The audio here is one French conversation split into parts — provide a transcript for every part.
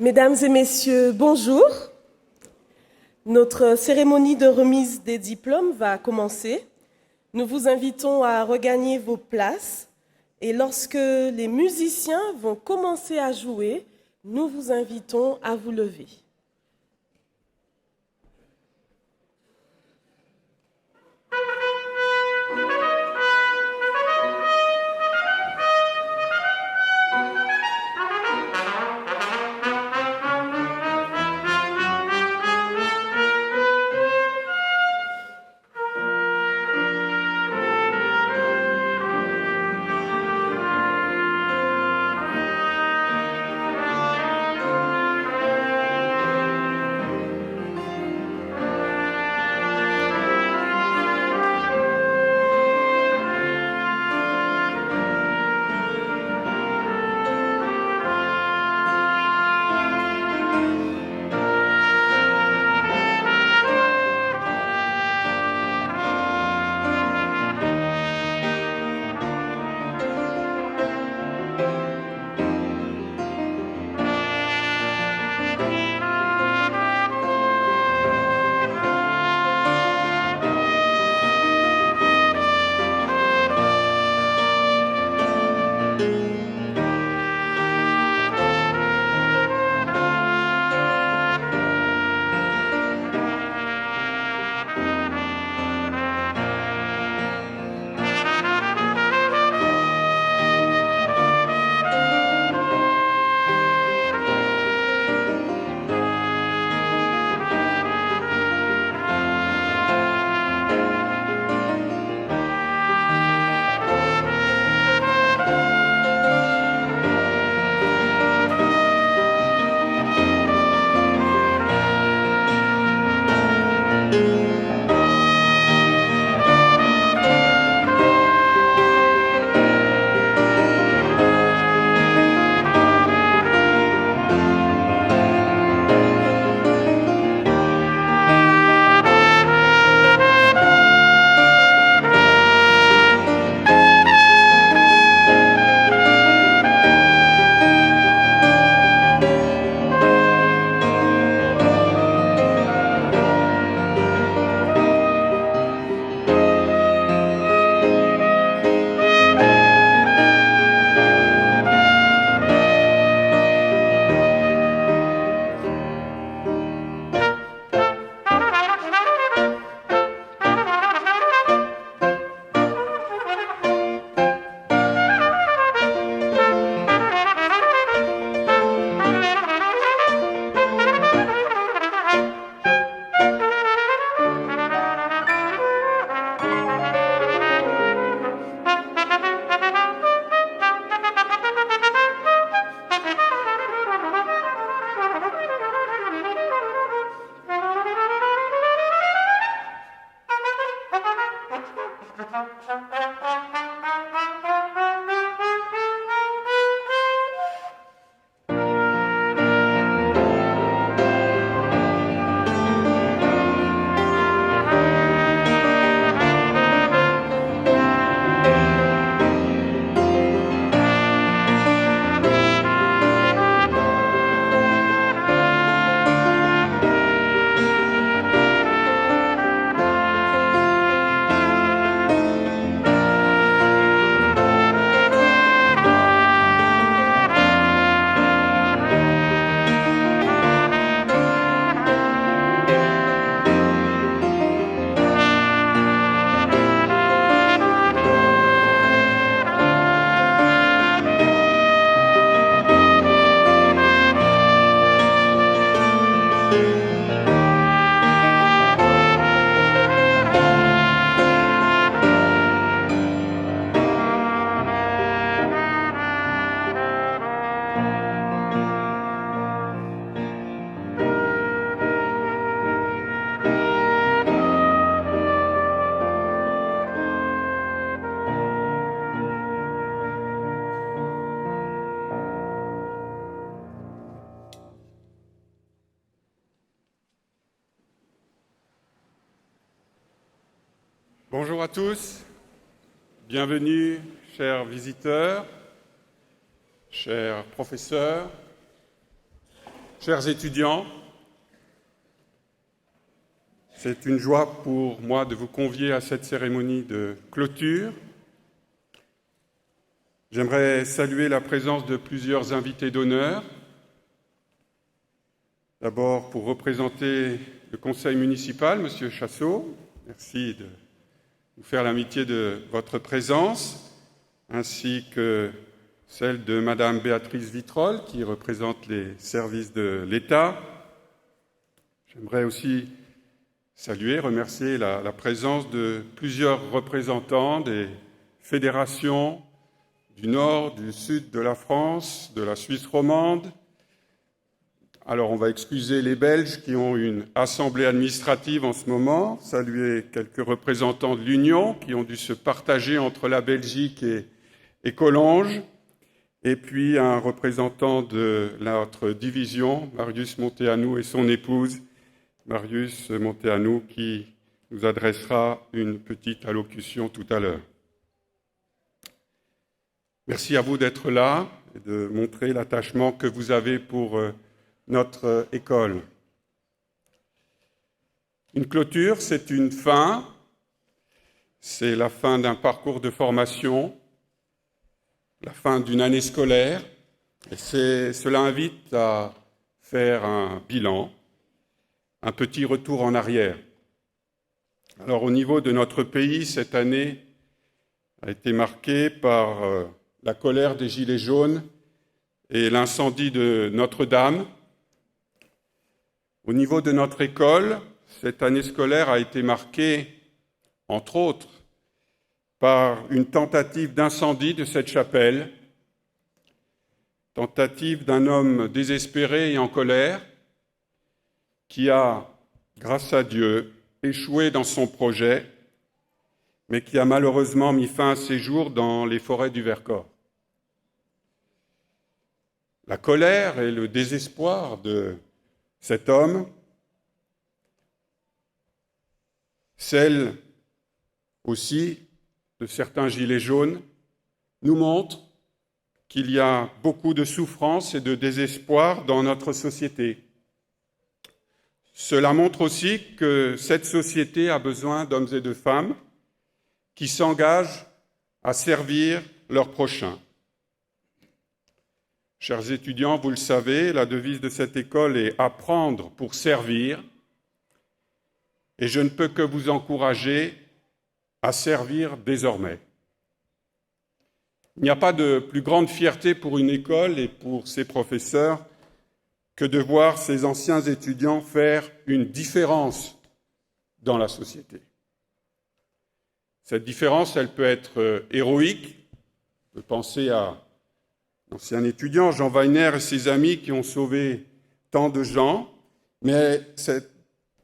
Mesdames et messieurs, bonjour. Notre cérémonie de remise des diplômes va commencer. Nous vous invitons à regagner vos places et lorsque les musiciens vont commencer à jouer, nous vous invitons à vous lever. Bonjour à tous, bienvenue chers visiteurs, chers professeurs, Chers étudiants, c'est une joie pour moi de vous convier à cette cérémonie de clôture. J'aimerais saluer la présence de plusieurs invités d'honneur. D'abord, pour représenter le conseil municipal, Monsieur Chassot, merci de nous faire l'amitié de votre présence, ainsi que celle de Madame Béatrice Vitrolles, qui représente les services de l'État. J'aimerais aussi saluer, remercier la présence de plusieurs représentants des fédérations du nord, du sud de la France, de la Suisse romande. Alors, on va excuser les Belges qui ont une assemblée administrative en ce moment, saluer quelques représentants de l'Union qui ont dû se partager entre la Belgique et Collonges, et puis un représentant de notre division, Marius Monteanu et son épouse, Marius Monteanu, qui nous adressera une petite allocution tout à l'heure. Merci à vous d'être là et de montrer l'attachement que vous avez pour notre école. Une clôture, c'est une fin, c'est la fin d'un parcours de formation, la fin d'une année scolaire, et cela invite à faire un bilan, un petit retour en arrière. Alors au niveau de notre pays, cette année a été marquée par la colère des Gilets jaunes et l'incendie de Notre-Dame. Au niveau de notre école, cette année scolaire a été marquée, entre autres, par une tentative d'incendie de cette chapelle, tentative d'un homme désespéré et en colère qui a, grâce à Dieu, échoué dans son projet, mais qui a malheureusement mis fin à ses jours dans les forêts du Vercors. La colère et le désespoir de cet homme, celle aussi de certains gilets jaunes, nous montrent qu'il y a beaucoup de souffrance et de désespoir dans notre société. Cela montre aussi que cette société a besoin d'hommes et de femmes qui s'engagent à servir leurs prochains. Chers étudiants, vous le savez, la devise de cette école est « Apprendre pour servir » et je ne peux que vous encourager à servir désormais. Il n'y a pas de plus grande fierté pour une école et pour ses professeurs que de voir ces anciens étudiants faire une différence dans la société. Cette différence, elle peut être héroïque. On peut penser à l'ancien étudiant Jean Weiner et ses amis qui ont sauvé tant de gens, mais cette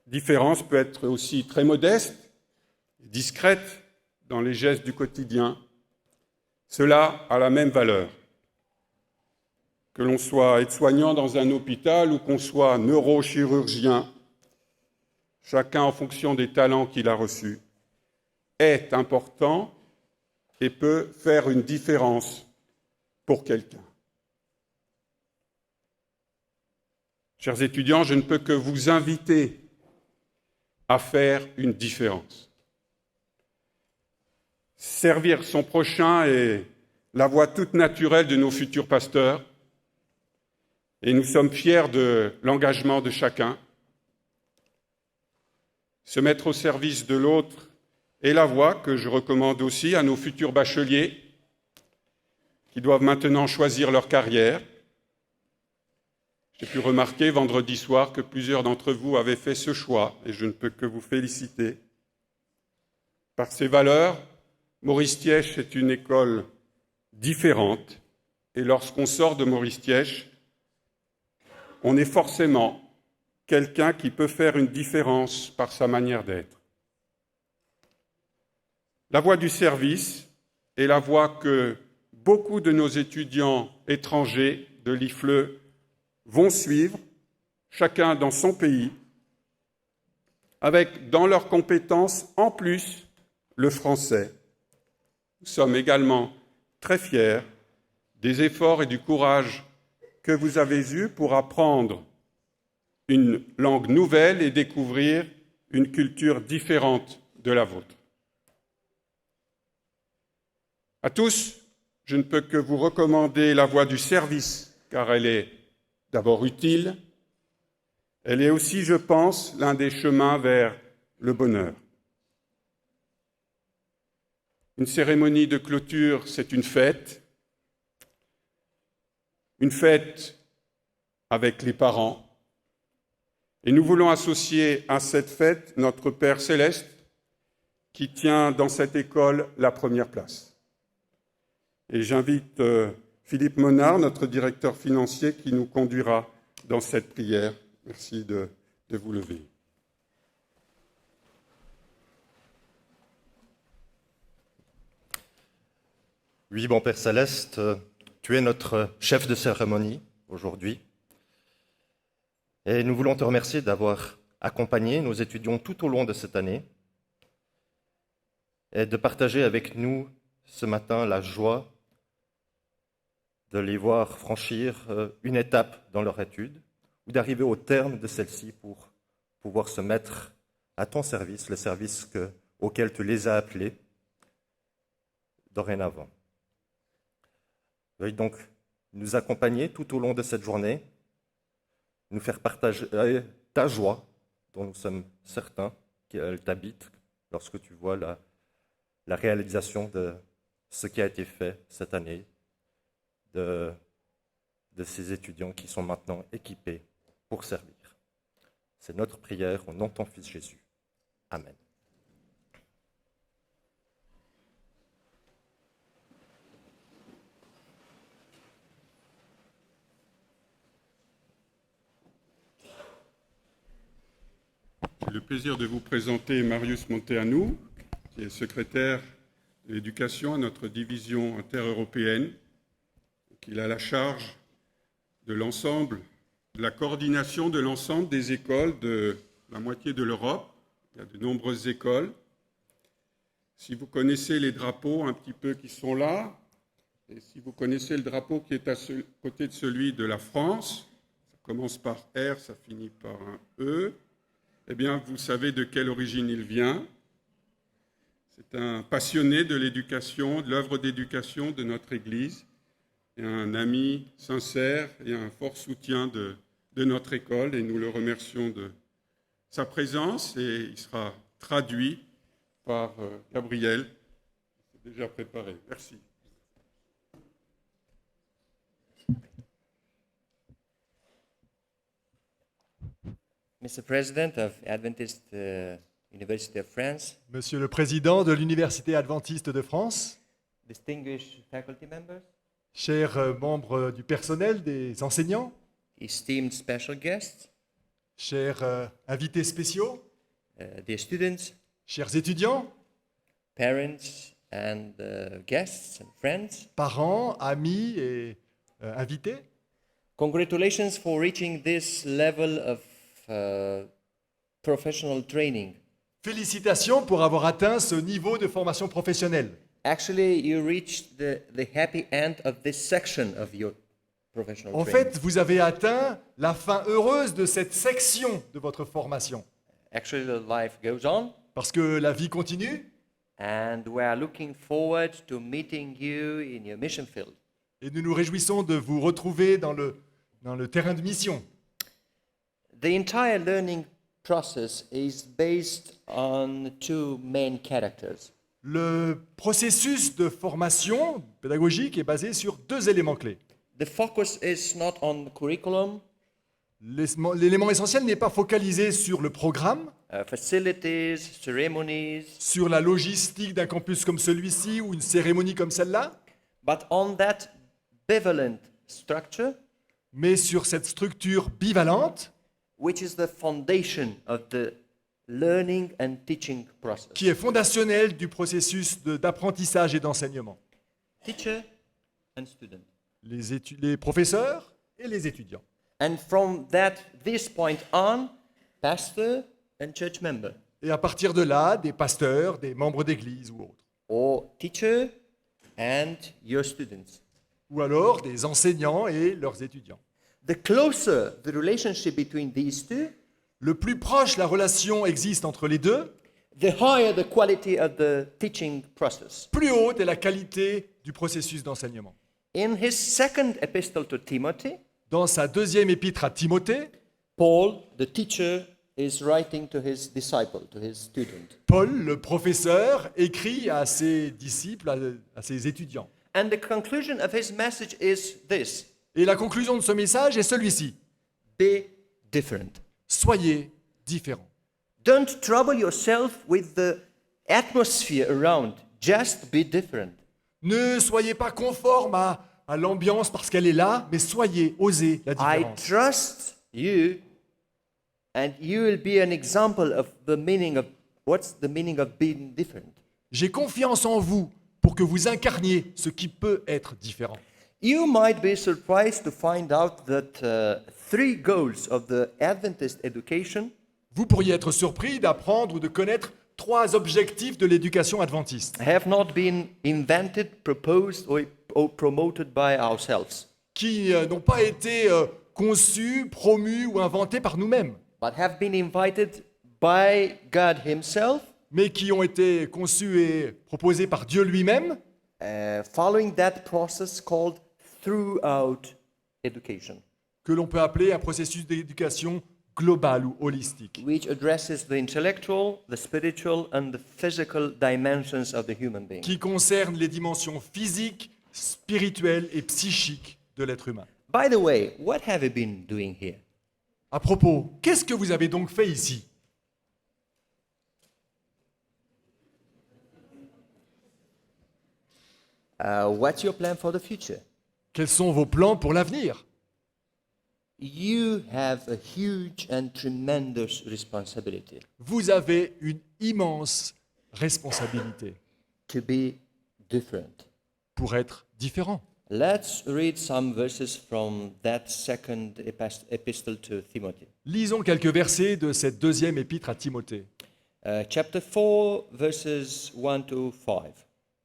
différence peut être aussi très modeste, discrète dans les gestes du quotidien. Cela a la même valeur. Que l'on soit aide-soignant dans un hôpital ou qu'on soit neurochirurgien, chacun en fonction des talents qu'il a reçus, est important et peut faire une différence pour quelqu'un. Chers étudiants, je ne peux que vous inviter à faire une différence. Servir son prochain est la voie toute naturelle de nos futurs pasteurs et nous sommes fiers de l'engagement de chacun. Se mettre au service de l'autre est la voie que je recommande aussi à nos futurs bacheliers qui doivent maintenant choisir leur carrière. J'ai pu remarquer vendredi soir que plusieurs d'entre vous avaient fait ce choix et je ne peux que vous féliciter. Par ses valeurs, Maurice-Thièche est une école différente et lorsqu'on sort de Maurice-Thièche, on est forcément quelqu'un qui peut faire une différence par sa manière d'être. La voie du service est la voie que beaucoup de nos étudiants étrangers de l'IFLE vont suivre, chacun dans son pays, avec dans leurs compétences en plus le français. Nous sommes également très fiers des efforts et du courage que vous avez eus pour apprendre une langue nouvelle et découvrir une culture différente de la vôtre. À tous, je ne peux que vous recommander la voie du service, car elle est d'abord utile. Elle est aussi, je pense, l'un des chemins vers le bonheur. Une cérémonie de clôture, c'est une fête avec les parents. Et nous voulons associer à cette fête notre Père Céleste, qui tient dans cette école la première place. Et j'invite Philippe Monard, notre directeur financier, qui nous conduira dans cette prière. Merci de vous lever. Oui, bon Père Céleste, tu es notre chef de cérémonie aujourd'hui. Et nous voulons te remercier d'avoir accompagné nos étudiants tout au long de cette année et de partager avec nous ce matin la joie de les voir franchir une étape dans leur étude ou d'arriver au terme de celle-ci pour pouvoir se mettre à ton service, le service auquel tu les as appelés dorénavant. Veuille donc nous accompagner tout au long de cette journée, nous faire partager ta joie, dont nous sommes certains qu'elle t'habite lorsque tu vois la réalisation de ce qui a été fait cette année, de ces étudiants qui sont maintenant équipés pour servir. C'est notre prière au nom de ton Fils Jésus. Amen. J'ai le plaisir de vous présenter Marius Monteanu, qui est secrétaire de l'éducation à notre division intereuropéenne. Il a la charge de l'ensemble, de la coordination de l'ensemble des écoles de la moitié de l'Europe. Il y a de nombreuses écoles. Si vous connaissez les drapeaux un petit peu qui sont là, et si vous connaissez le drapeau qui est à côté de celui de la France, ça commence par R, ça finit par un E, eh bien, vous savez de quelle origine il vient. C'est un passionné de l'éducation, de l'œuvre d'éducation de notre Église, et un ami sincère et un fort soutien de notre école, et nous le remercions de sa présence, et il sera traduit par Gabriel. C'est déjà préparé. Merci. Mr. President of Adventist University of France, Monsieur le Président de l'Université adventiste de France, distinguished faculty members, chers membres du personnel, des enseignants, esteemed special guests, chers invités spéciaux, dear students, chers étudiants, parents and guests and friends, parents, amis et invités, congratulations for reaching this level of professional training. félicitations pour avoir atteint ce niveau de formation professionnelle. Actually, you reached the happy end of this section of your professional En training. fait, vous avez atteint la fin heureuse de cette section de votre formation. Actually, the life goes on, Parce que la vie continue and we are looking forward to meeting you in your mission field. et nous nous réjouissons de vous retrouver dans le terrain de mission. The entire learning process is based on two main characters. Le processus de formation pédagogique est basé sur deux éléments clés. The focus is not on curriculum, L'élément essentiel n'est pas focalisé sur le programme, facilities, ceremonies, sur la logistique d'un campus comme celui-ci ou une cérémonie comme celle-là, but on that bivalent structure, mais sur cette structure bivalente which is the foundation of the learning and teaching process. qui est fondationnelle du processus d'apprentissage et d'enseignement. Teacher and student. Les professeurs et les étudiants. And from this point on, pastor and church member, Et à partir de là, des pasteurs, des membres d'église ou autres. or teacher and your students. Ou alors des enseignants et leurs étudiants. the closer the relationship between these two, le plus proche la relation existe entre les deux, the higher the quality of the teaching process. plus haute est la qualité du processus d'enseignement. In his second epistle to Timothy, Dans sa deuxième épître à Timothée, Paul, the teacher, is writing to his disciple, to his student. Paul, le professeur, écrit à ses disciples, à ses étudiants. And the conclusion of his message is this: Et la conclusion de ce message est celui-ci. be different. Soyez différents. Don't trouble yourself with the atmosphere around. Just be different. Ne soyez pas conformes à l'ambiance parce qu'elle est là, mais soyez, osez la I différence. trust you, and you will be an example of the meaning of what's the meaning of being different. J'ai confiance en vous pour que vous incarniez ce qui peut être différent. You might be surprised to find out that 3 goals of the Adventist education Vous pourriez être surpris d'apprendre ou de connaître 3 objectifs de l'éducation adventiste have not been invented, proposed, or promoted by ourselves, qui n'ont pas été conçus, promus ou inventés par nous-mêmes, but have been invited by God Himself, mais qui ont été conçus et proposés par Dieu lui-même, following that process called throughout education, que l'on peut appeler un processus d'éducation global ou holistique, which addresses the intellectual, the spiritual, and the physical dimensions of the human being. qui concerne les dimensions physiques, spirituelles et psychiques de l'être humain. By the way, what have you been doing here? À propos, qu'est-ce que vous avez donc fait ici? What's your plan for the future? Quels sont vos plans pour l'avenir? You have a huge and tremendous responsibility Vous avez une immense responsabilité to be different. pour être différent. Let's read some verses from that second epistle to Timothy. Lisons quelques versets de cette deuxième épître à Timothée. Chapter 4, verses 1 to 5.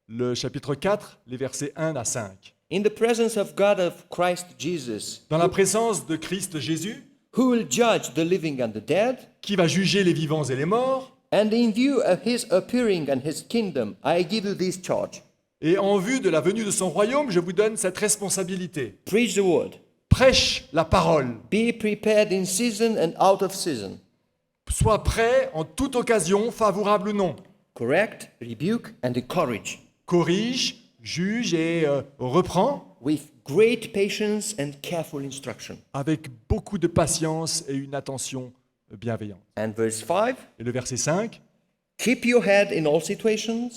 Le chapitre 4, les versets 1 à 5. In the presence of God of Christ Jesus, Dans la présence de Christ Jésus, who will judge the living and the dead, qui va juger les vivants et les morts, and in view of his appearing and his kingdom, I give you this charge. et en vue de la venue de son royaume, je vous donne cette responsabilité. Preach the word. Prêche la parole. Be prepared in season and out of season. Sois prêt en toute occasion, favorable ou non. Correct, rebuke, and encourage. Corrige, juge et reprend With great patience and careful instruction. avec beaucoup de patience et une attention bienveillante. And verse 5, Et le verset 5, keep your head in all situations,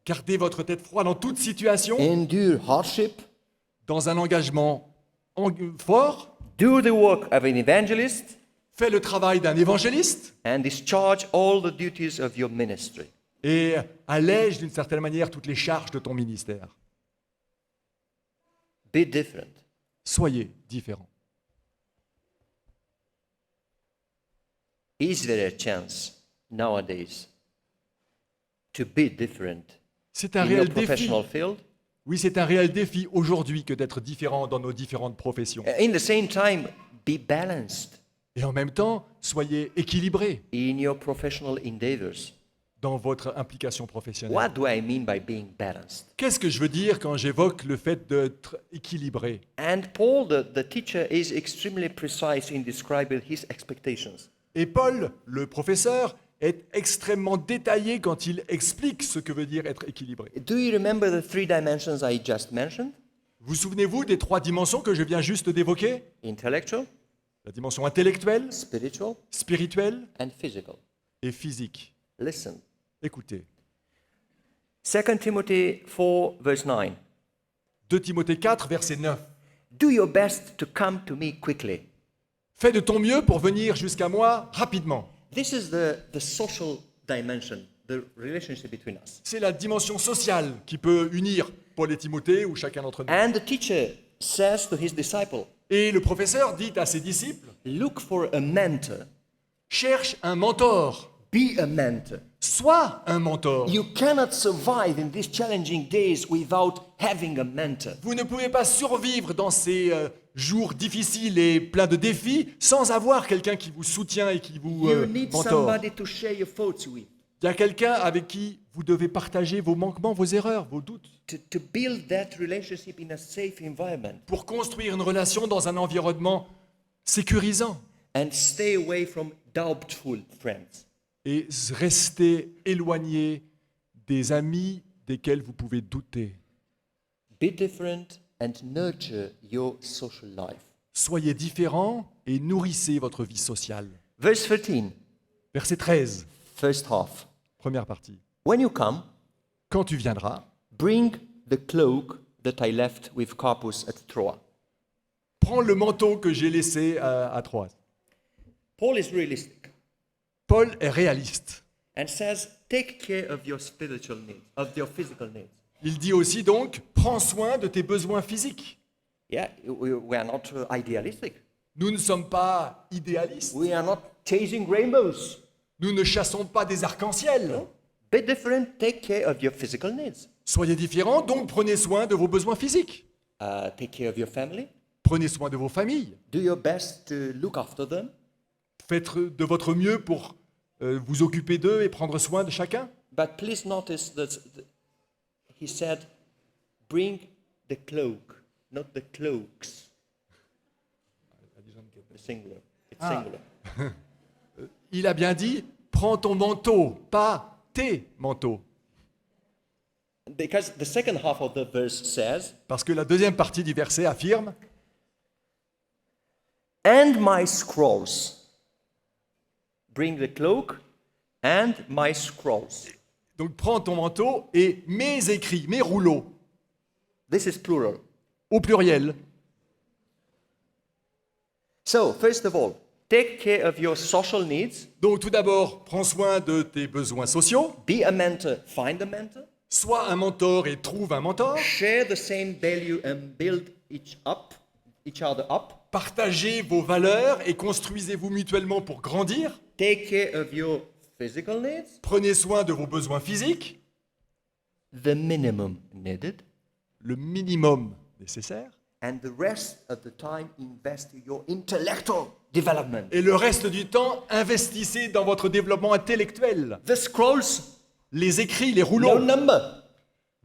gardez votre tête froide en toute situation, endure hardship, dans un engagement fort, do the work of an evangelist, fais le travail d'un évangéliste and discharge all the duties of your ministry. et allège d'une certaine manière toutes les charges de ton ministère. Be different. Soyez différents. Is there a chance nowadays to be different C'est un in your réel défi. professional field? Oui, c'est un réel défi aujourd'hui que d'être différent dans nos différentes professions. In the same time, be balanced Et en même temps, soyez équilibrés in your professional endeavors. dans votre implication professionnelle. What do I mean by being balanced? Qu'est-ce que je veux dire quand j'évoque le fait d'être équilibré? And Paul, the teacher, is extremely precise in describing his expectations. Et Paul, le professeur, est extrêmement détaillé quand il explique ce que veut dire être équilibré. Do you remember the 3 dimensions I just mentioned? Vous souvenez-vous des 3 dimensions que je viens juste d'évoquer? Intellectual, La dimension intellectuelle, spiritual, spirituelle and physical. et physique. Listen. Écoutez, 2 Timothy 4, verse 9. 2 Timothée 4, verset 9. Do your best to come to me quickly. Fais de ton mieux pour venir jusqu'à moi rapidement. This is the social dimension, the relationship between us. C'est la dimension sociale qui peut unir Paul et Timothée ou chacun d'entre nous. And the teacher says to his disciple, Et le professeur dit à ses disciples, look for a mentor. cherche un mentor, Be a mentor. Sois un mentor. You cannot survive in these challenging days without having a mentor. Vous ne pouvez pas survivre dans ces jours difficiles et pleins de défis sans avoir quelqu'un qui vous soutient et qui vous You need mentor. somebody to share your thoughts with, Il y a quelqu'un avec qui vous devez partager vos manquements, vos erreurs, vos doutes, to build that relationship in a safe environment pour construire une relation dans un environnement sécurisant and stay away from doubtful friends. et rester éloigné des amis desquels vous pouvez douter. Be different and nurture your social life. Soyez différents et nourrissez votre vie sociale. Verse 13, Verset 13, first half. première partie. When you come, Quand tu viendras, bring the cloak that I left with Carpus at Troa. prends le manteau que j'ai laissé à Troas. Paul is realistic Paul est réaliste. and says, take care of your spiritual needs, of your physical needs. Il dit aussi donc, prends soin de tes besoins physiques. Yeah, we are not idealistic. Nous ne sommes pas idéalistes. We are not chasing rainbows. Nous ne chassons pas des arcs-en-ciel. Be different, take care of your physical needs. Soyez différents, donc prenez soin de vos besoins physiques. Take care of your family. Prenez soin de vos familles. Do your best to look after them. Faites de votre mieux pour vous occuper d'eux et prendre soin de chacun. But please notice that he said, bring the cloak, not the cloaks. The singular. It's singular. Il a bien dit, prends ton manteau, pas tes manteaux. Because the second half of the verse says, Parce que la deuxième partie du verset affirme, and my scrolls. Bring the cloak and my scrolls. donc prends ton manteau et mes écrits, mes rouleaux, This is plural. au pluriel. So, first of all, take care of your social needs. Donc tout d'abord, prends soin de tes besoins sociaux, Be a mentor, find a mentor. sois un mentor et trouve un mentor, Share the same value and build each other up. partagez vos valeurs et construisez-vous mutuellement pour grandir, Take care of your physical needs, prenez soin de vos besoins physiques, the minimum needed, le minimum nécessaire, and the rest of the time invest in your intellectual development. et le reste du temps, investissez dans votre développement intellectuel. The scrolls, Les écrits, les no rouleaux, number.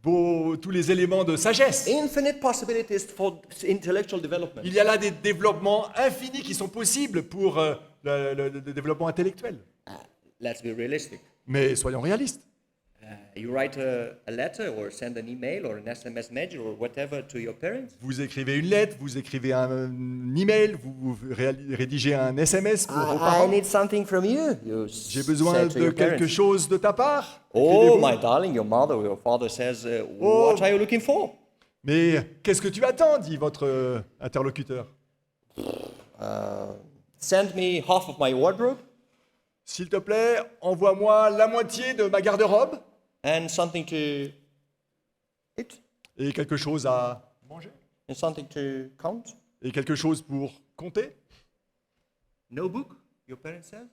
tous les éléments de sagesse. Infinite possibilities for intellectual development. Il y a là des développements infinis qui sont possibles pour le développement intellectuel. Let's be realistic. Mais soyons réalistes. You write a letter or send an email or an SMS message or whatever to your parents. Vous écrivez une lettre, vous écrivez un email, vous rédigez un SMS pour vos I parents. need something from you. You J'ai besoin say to de your quelque parents. chose de ta part. Oh, Écrivez-vous. my darling, your mother or your father says, Oh. what are you looking for? Mais qu'est-ce que tu attends, dit votre interlocuteur. Send me half of my wardrobe S'il te plaît, envoie-moi la moitié de ma garde-robe and something to eat et quelque chose à manger and something to count. et quelque chose pour compter. No book, your parents said?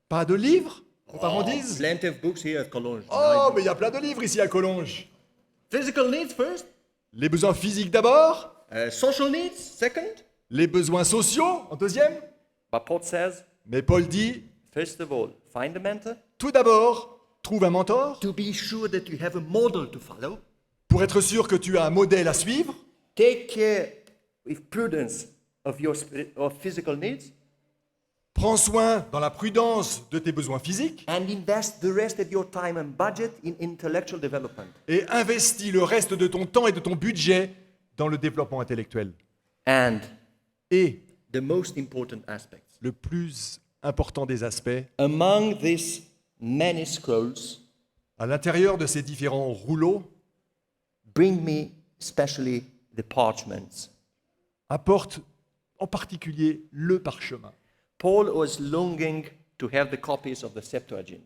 Pas de livre, vos parents disent. Plenty of books here at Cologne. Oh, mais il y a plein de livres ici à Collonges. Physical needs first, Les besoins physiques d'abord, social needs second. les besoins sociaux en deuxième. But Paul says, Mais Paul dit, first of all, find a mentor tout d'abord, trouve un mentor to be sure that you have a model to follow. pour être sûr que tu as un modèle à suivre. Take care with prudence of your physical needs Prends soin dans la prudence de tes besoins physiques and invest the rest of your time and budget in intellectual development. et investis le reste de ton temps et de ton budget dans le développement intellectuel. And Et the most important aspects. le plus important des aspects, Among these many scrolls, à l'intérieur de ces différents rouleaux, bring me especially the parchments. apporte en particulier le parchemin. Paul was longing to have the copies of the Septuagint.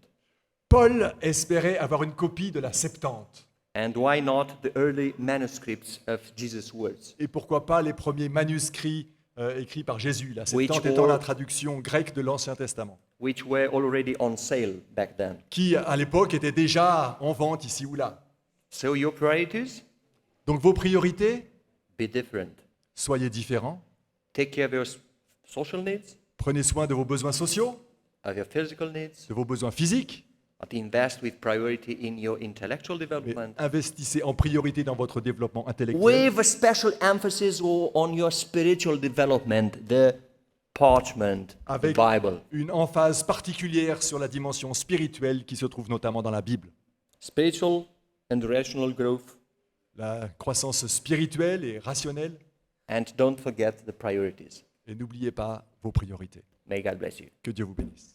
Paul espérait avoir une copie de la Septante. And why not the early manuscripts of Jesus' words? Et pourquoi pas les premiers manuscrits écrits par Jésus, la Which Septante étant all- la traduction grecque de l'Ancien Testament. which were already on sale back then. qui à l'époque étaient déjà en vente ici ou là. So your priorities Donc vos priorités, be different. soyez différents. Take care of your social needs, Prenez soin de vos besoins sociaux, of your physical needs, de vos besoins physiques, but invest with priority in your intellectual mais development. investissez en priorité dans votre développement intellectuel. With a special emphasis on your spiritual development, the parchment, the Avec Bible. une emphase particulière sur la dimension spirituelle qui se trouve notamment dans la Bible. Spiritual and relational growth, La croissance spirituelle et rationnelle. and don't forget the priorities. Et n'oubliez pas vos priorités. May God bless you. Que Dieu vous bénisse.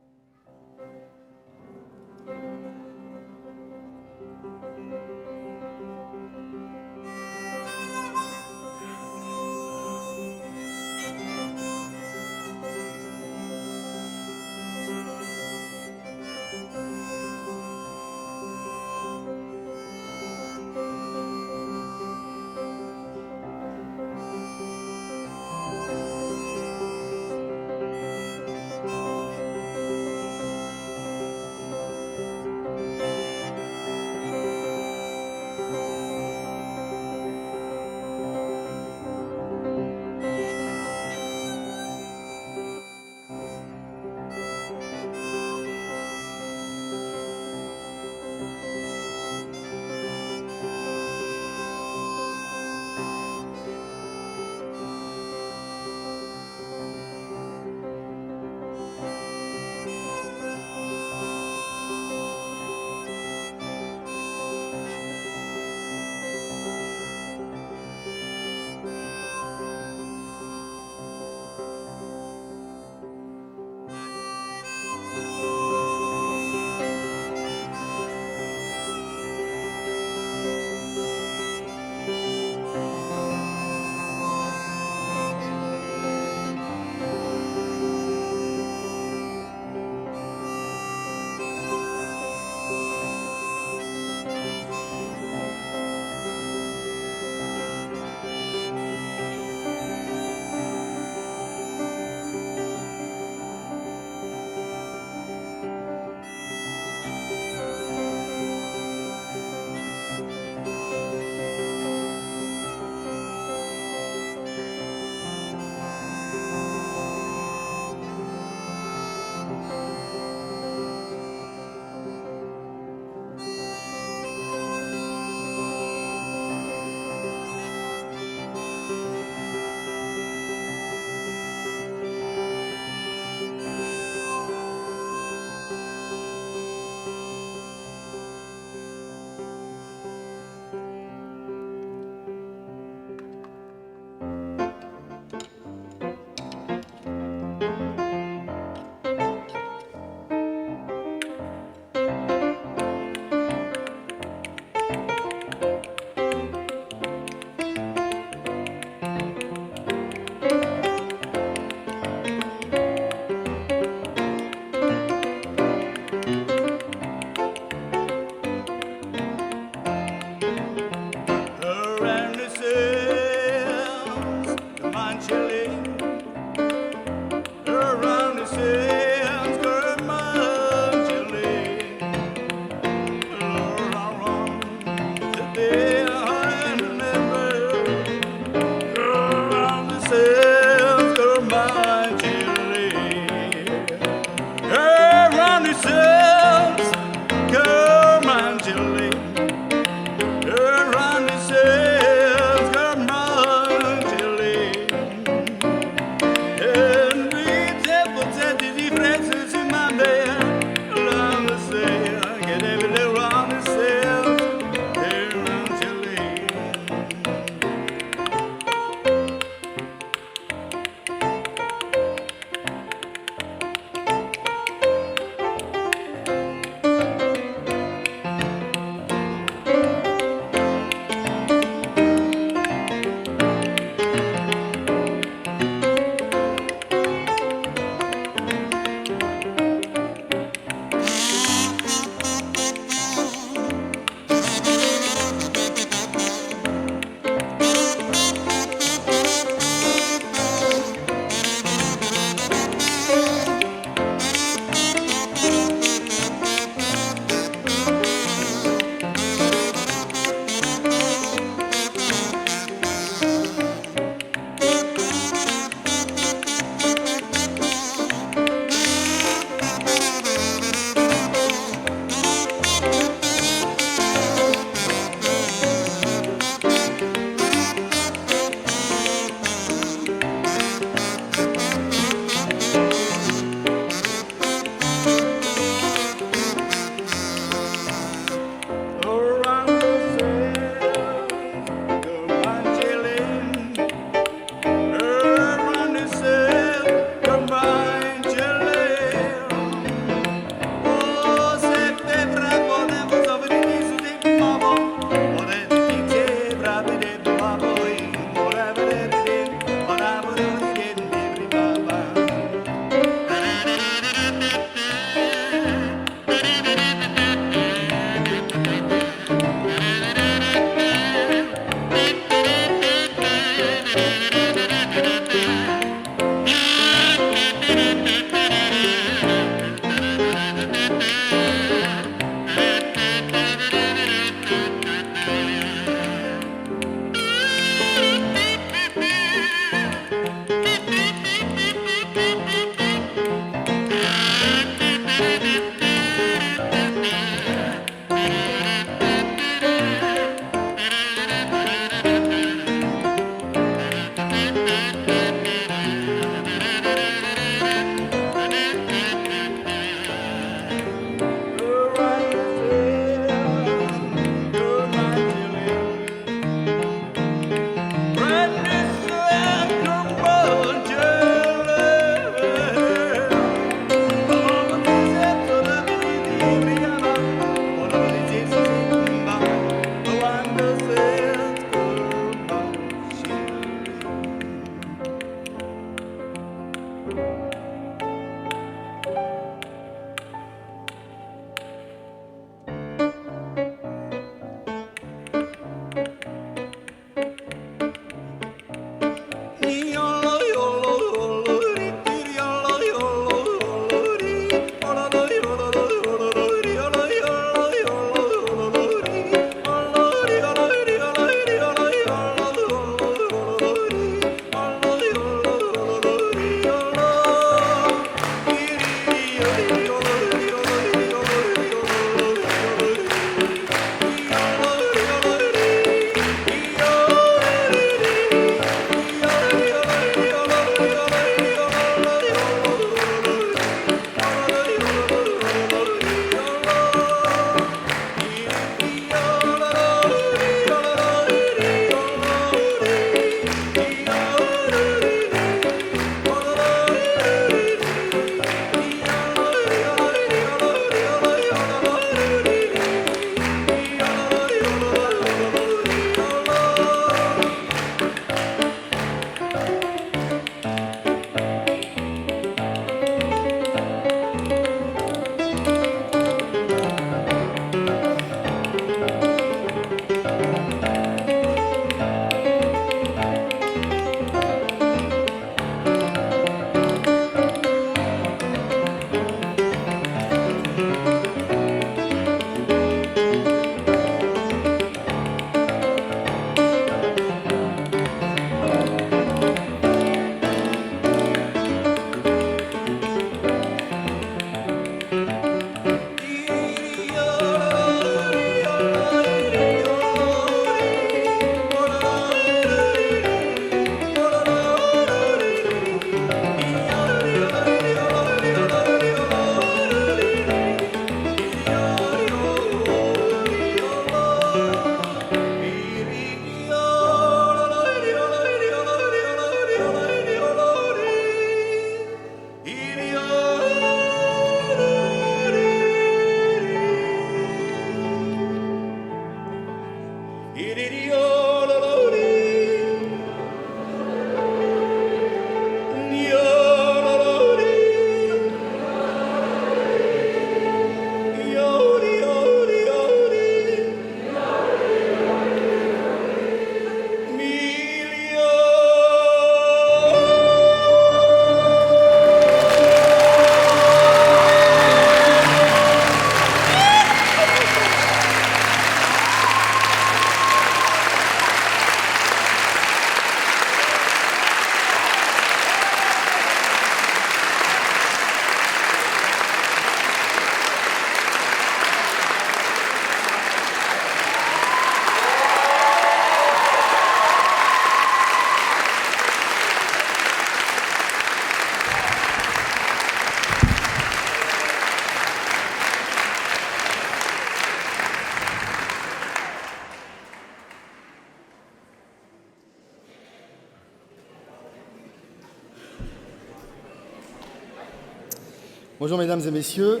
Bonjour mesdames et messieurs.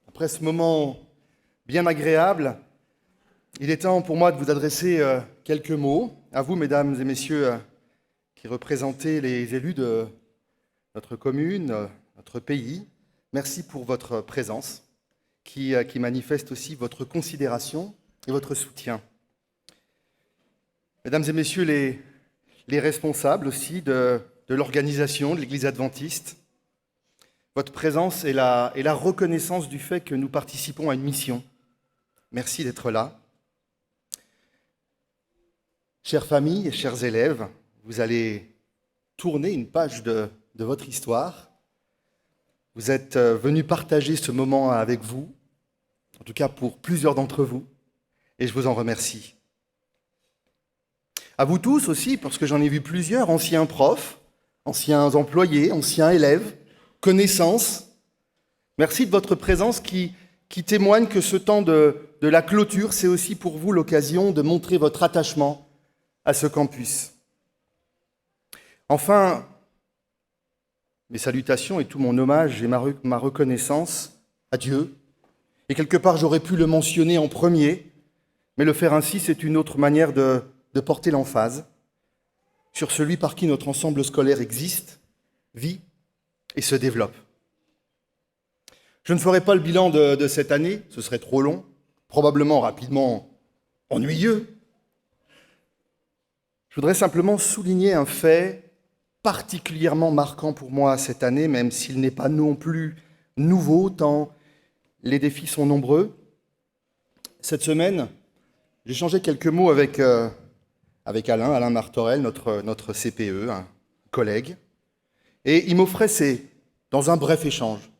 Après ce moment bien agréable, il est temps pour moi de vous adresser quelques mots à vous mesdames et messieurs qui représentez les élus de notre commune, notre pays. Merci pour votre présence qui manifeste aussi votre considération et votre soutien. Mesdames et messieurs les responsables aussi de l'organisation de l'Église adventiste, votre présence est la reconnaissance du fait que nous participons à une mission. Merci d'être là. Chères familles et chers élèves, vous allez tourner une page de votre histoire. Vous êtes venus partager ce moment avec vous, en tout cas pour plusieurs d'entre vous, et je vous en remercie. À vous tous aussi, parce que j'en ai vu plusieurs, anciens profs, anciens employés, anciens élèves, connaissances. Merci de votre présence qui témoigne que ce temps de la clôture, c'est aussi pour vous l'occasion de montrer votre attachement à ce campus. Enfin, mes salutations et tout mon hommage et ma reconnaissance à Dieu. Et quelque part, j'aurais pu le mentionner en premier, mais le faire ainsi, c'est une autre manière de porter l'emphase sur celui par qui notre ensemble scolaire existe, vit et se développe. Je ne ferai pas le bilan de cette année, ce serait trop long, probablement rapidement ennuyeux. Je voudrais simplement souligner un fait particulièrement marquant pour moi cette année, même s'il n'est pas non plus nouveau, tant les défis sont nombreux. Cette semaine, j'ai échangé quelques mots avec Alain Martorell, notre CPE, un collègue, et il m'offrait dans un bref échange,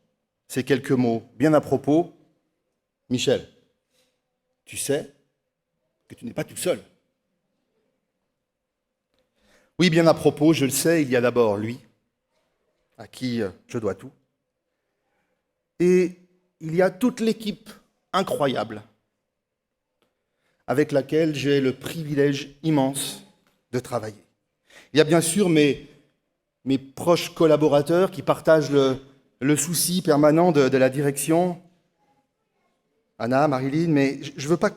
ces quelques mots bien à propos. Michel, tu sais que tu n'es pas tout seul. Oui, bien à propos, je le sais, il y a d'abord lui, à qui je dois tout. Et il y a toute l'équipe incroyable avec laquelle j'ai le privilège immense de travailler. Il y a bien sûr mes proches collaborateurs qui partagent le souci permanent de la direction, Anna, Marilyn, mais je ne veux pas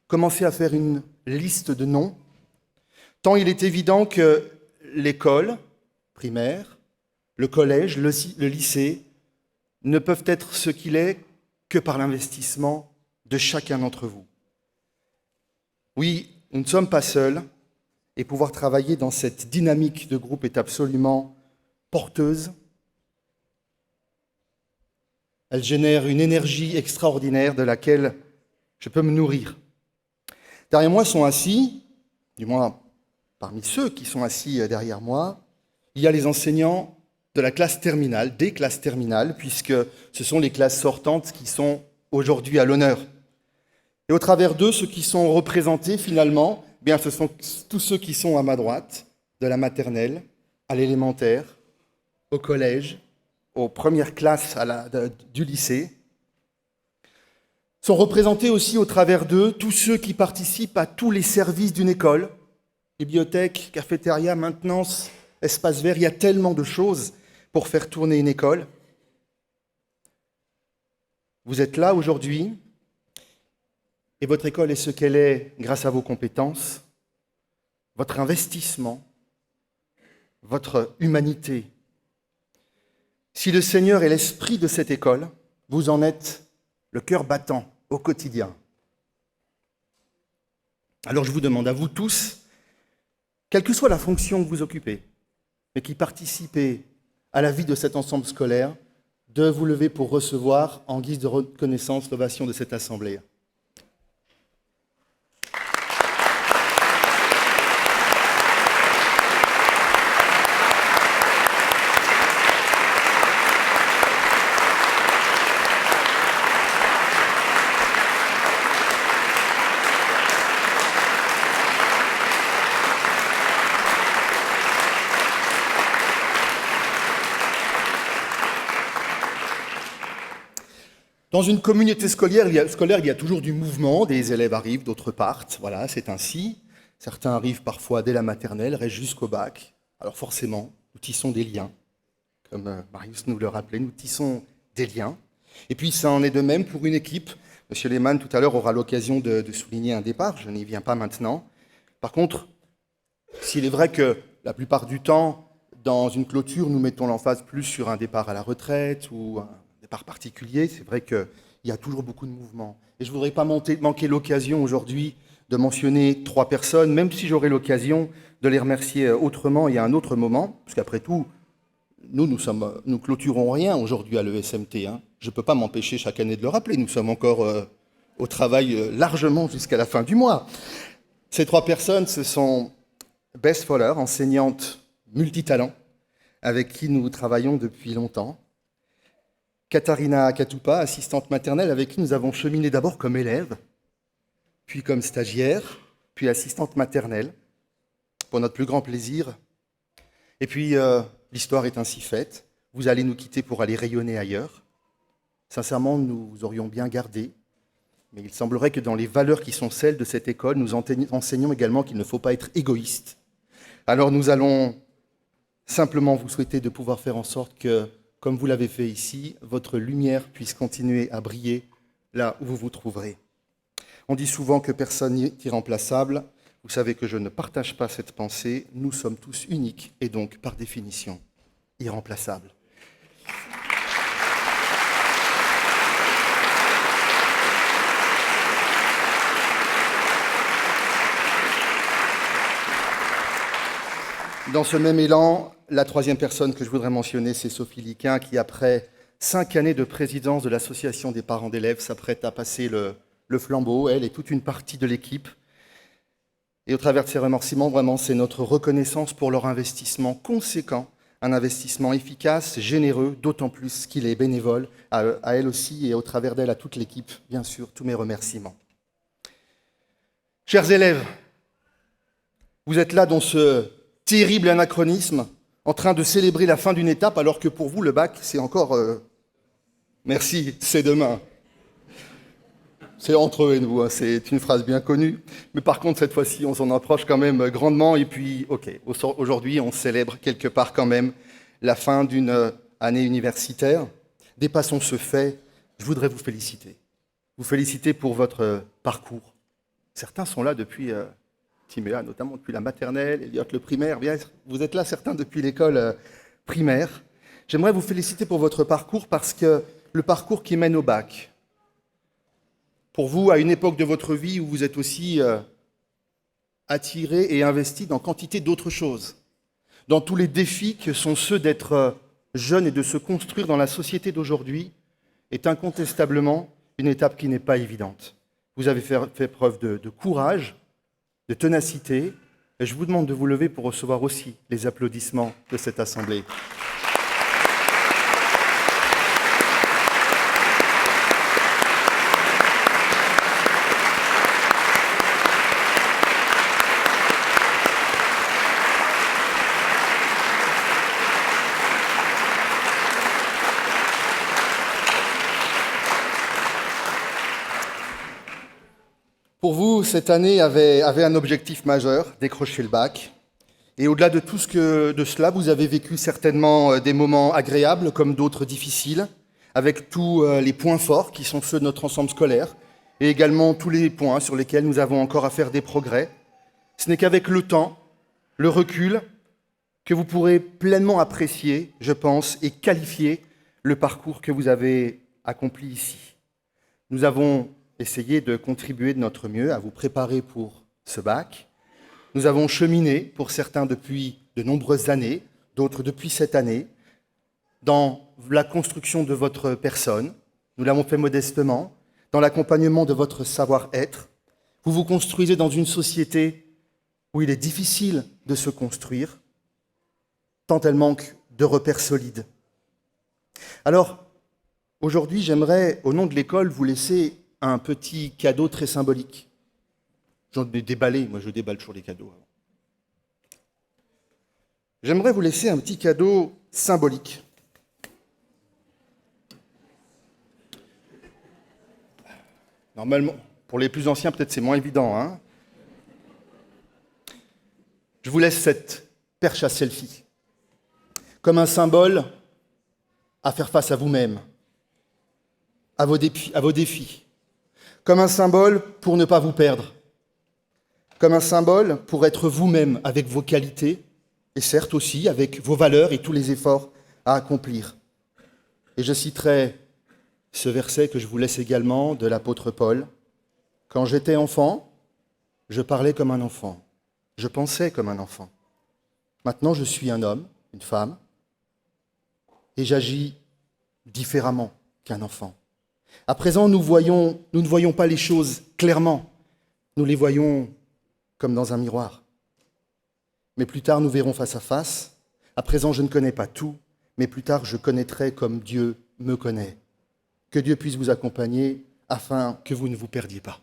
commencer à faire une liste de noms, tant il est évident que l'école primaire, le collège, le lycée ne peuvent être ce qu'il est que par l'investissement de chacun d'entre vous. Oui, nous ne sommes pas seuls, et pouvoir travailler dans cette dynamique de groupe est absolument porteuse. Elle génère une énergie extraordinaire de laquelle je peux me nourrir. Derrière moi sont assis, du moins parmi ceux qui sont assis derrière moi, il y a les enseignants de la classe terminale, des classes terminales, puisque ce sont les classes sortantes qui sont aujourd'hui à l'honneur. Et au travers d'eux, ceux qui sont représentés finalement, bien, ce sont tous ceux qui sont à ma droite, de la maternelle à l'élémentaire, au collège, aux premières classes du lycée. Sont représentés aussi au travers d'eux tous ceux qui participent à tous les services d'une école, bibliothèque, cafétéria, maintenance, espace vert. Il y a tellement de choses pour faire tourner une école. Vous êtes là aujourd'hui. Et votre école est ce qu'elle est grâce à vos compétences, votre investissement, votre humanité. Si le Seigneur est l'esprit de cette école, vous en êtes le cœur battant au quotidien. Alors je vous demande à vous tous, quelle que soit la fonction que vous occupez, mais qui participez à la vie de cet ensemble scolaire, de vous lever pour recevoir, en guise de reconnaissance, l'ovation de cette assemblée. Dans une communauté scolaire, il y a toujours du mouvement, des élèves arrivent, d'autres partent, voilà, c'est ainsi. Certains arrivent parfois dès la maternelle, restent jusqu'au bac. Alors forcément, nous tissons des liens. Comme Marius nous le rappelait, nous tissons des liens. Et puis ça en est de même pour une équipe. Monsieur Lehmann, tout à l'heure, aura l'occasion de souligner un départ. Je n'y viens pas maintenant. Par contre, s'il est vrai que la plupart du temps, dans une clôture, nous mettons l'emphase plus sur un départ à la retraite ou un départ particulier, c'est vrai qu'il y a toujours beaucoup de mouvements. Et je ne voudrais pas manquer l'occasion aujourd'hui de mentionner 3 personnes, même si j'aurai l'occasion de les remercier autrement et à un autre moment, parce qu'après tout, nous clôturons rien aujourd'hui à l'ESMT. Hein. Je ne peux pas m'empêcher chaque année de le rappeler. Nous sommes encore au travail largement jusqu'à la fin du mois. Ces 3 personnes, ce sont Bess Foller, enseignante multitalent, avec qui nous travaillons depuis longtemps. Katharina Katupa, assistante maternelle, avec qui nous avons cheminé d'abord comme élève, puis comme stagiaire, puis assistante maternelle, pour notre plus grand plaisir. Et puis, l'histoire est ainsi faite. Vous allez nous quitter pour aller rayonner ailleurs. Sincèrement, nous vous aurions bien gardé, mais il semblerait que dans les valeurs qui sont celles de cette école, nous enseignons également qu'il ne faut pas être égoïste. Alors nous allons simplement vous souhaiter de pouvoir faire en sorte que, comme vous l'avez fait ici, votre lumière puisse continuer à briller là où vous vous trouverez. On dit souvent que personne n'est irremplaçable. Vous savez que je ne partage pas cette pensée. Nous sommes tous uniques et donc, par définition, irremplaçables. Dans ce même élan, la 3e personne que je voudrais mentionner, c'est Sophie Liquin, qui, après 5 années de présidence de l'Association des parents d'élèves, s'apprête à passer le flambeau, elle et toute une partie de l'équipe. Et au travers de ces remerciements, vraiment, c'est notre reconnaissance pour leur investissement conséquent, un investissement efficace, généreux, d'autant plus qu'il est bénévole, à elle aussi et au travers d'elle à toute l'équipe, bien sûr, tous mes remerciements. Chers élèves, vous êtes là dans ce terrible anachronisme, en train de célébrer la fin d'une étape, alors que pour vous, le bac, c'est encore... Merci, c'est demain. C'est entre eux et nous, hein, c'est une phrase bien connue. Mais par contre, cette fois-ci, on s'en approche quand même grandement. Et puis, aujourd'hui, on célèbre quelque part quand même la fin d'une année universitaire. Dépassons ce fait. Je voudrais vous féliciter. Vous féliciter pour votre parcours. Certains sont là depuis... Timéa, notamment depuis la maternelle, Elliot le primaire, bien, vous êtes là certains depuis l'école primaire. J'aimerais vous féliciter pour votre parcours parce que le parcours qui mène au bac, pour vous, à une époque de votre vie où vous êtes aussi attiré et investi dans quantité d'autres choses, dans tous les défis que sont ceux d'être jeune et de se construire dans la société d'aujourd'hui, est incontestablement une étape qui n'est pas évidente. Vous avez fait preuve de courage, de ténacité, et je vous demande de vous lever pour recevoir aussi les applaudissements de cette assemblée. Pour vous, cette année avait un objectif majeur, décrocher le bac. Et au-delà de tout de cela, vous avez vécu certainement des moments agréables comme d'autres difficiles, avec tous les points forts qui sont ceux de notre ensemble scolaire, et également tous les points sur lesquels nous avons encore à faire des progrès. Ce n'est qu'avec le temps, le recul, que vous pourrez pleinement apprécier, je pense, et qualifier le parcours que vous avez accompli ici. Nous avons essayé de contribuer de notre mieux à vous préparer pour ce bac. Nous avons cheminé, pour certains depuis de nombreuses années, d'autres depuis cette année, dans la construction de votre personne. Nous l'avons fait modestement, dans l'accompagnement de votre savoir-être. Vous vous construisez dans une société où il est difficile de se construire, tant elle manque de repères solides. Alors, aujourd'hui, j'aimerais, au nom de l'école, vous laisser un petit cadeau très symbolique. J'en ai déballé, moi je déballe toujours les cadeaux. J'aimerais vous laisser un petit cadeau symbolique. Normalement, pour les plus anciens, peut-être c'est moins évident. Hein. Je vous laisse cette perche à selfie, comme un symbole à faire face à vous-même, à vos défis, comme un symbole pour ne pas vous perdre, comme un symbole pour être vous-même avec vos qualités, et certes aussi avec vos valeurs et tous les efforts à accomplir. Et je citerai ce verset que je vous laisse également de l'apôtre Paul. « Quand j'étais enfant, je parlais comme un enfant, je pensais comme un enfant. Maintenant, je suis un homme, une femme, et j'agis différemment qu'un enfant. À présent, nous ne voyons pas les choses clairement, nous les voyons comme dans un miroir. Mais plus tard, nous verrons face à face. À présent, je ne connais pas tout, mais plus tard, je connaîtrai comme Dieu me connaît. Que Dieu puisse vous accompagner afin que vous ne vous perdiez pas.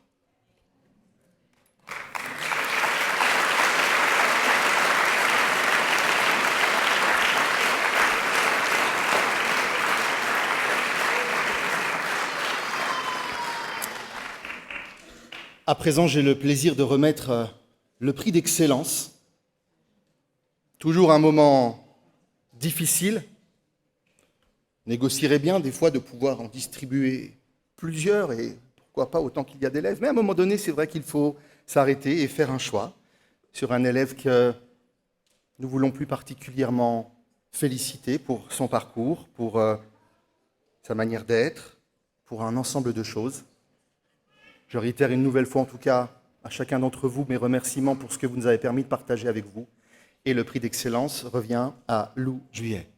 À présent, j'ai le plaisir de remettre le prix d'excellence. Toujours un moment difficile. Négocierait bien des fois de pouvoir en distribuer plusieurs et pourquoi pas autant qu'il y a d'élèves. Mais à un moment donné, c'est vrai qu'il faut s'arrêter et faire un choix sur un élève que nous voulons plus particulièrement féliciter pour son parcours, pour sa manière d'être, pour un ensemble de choses. Je réitère une nouvelle fois, en tout cas, à chacun d'entre vous, mes remerciements pour ce que vous nous avez permis de partager avec vous. Et le prix d'excellence revient à Lou Juillet.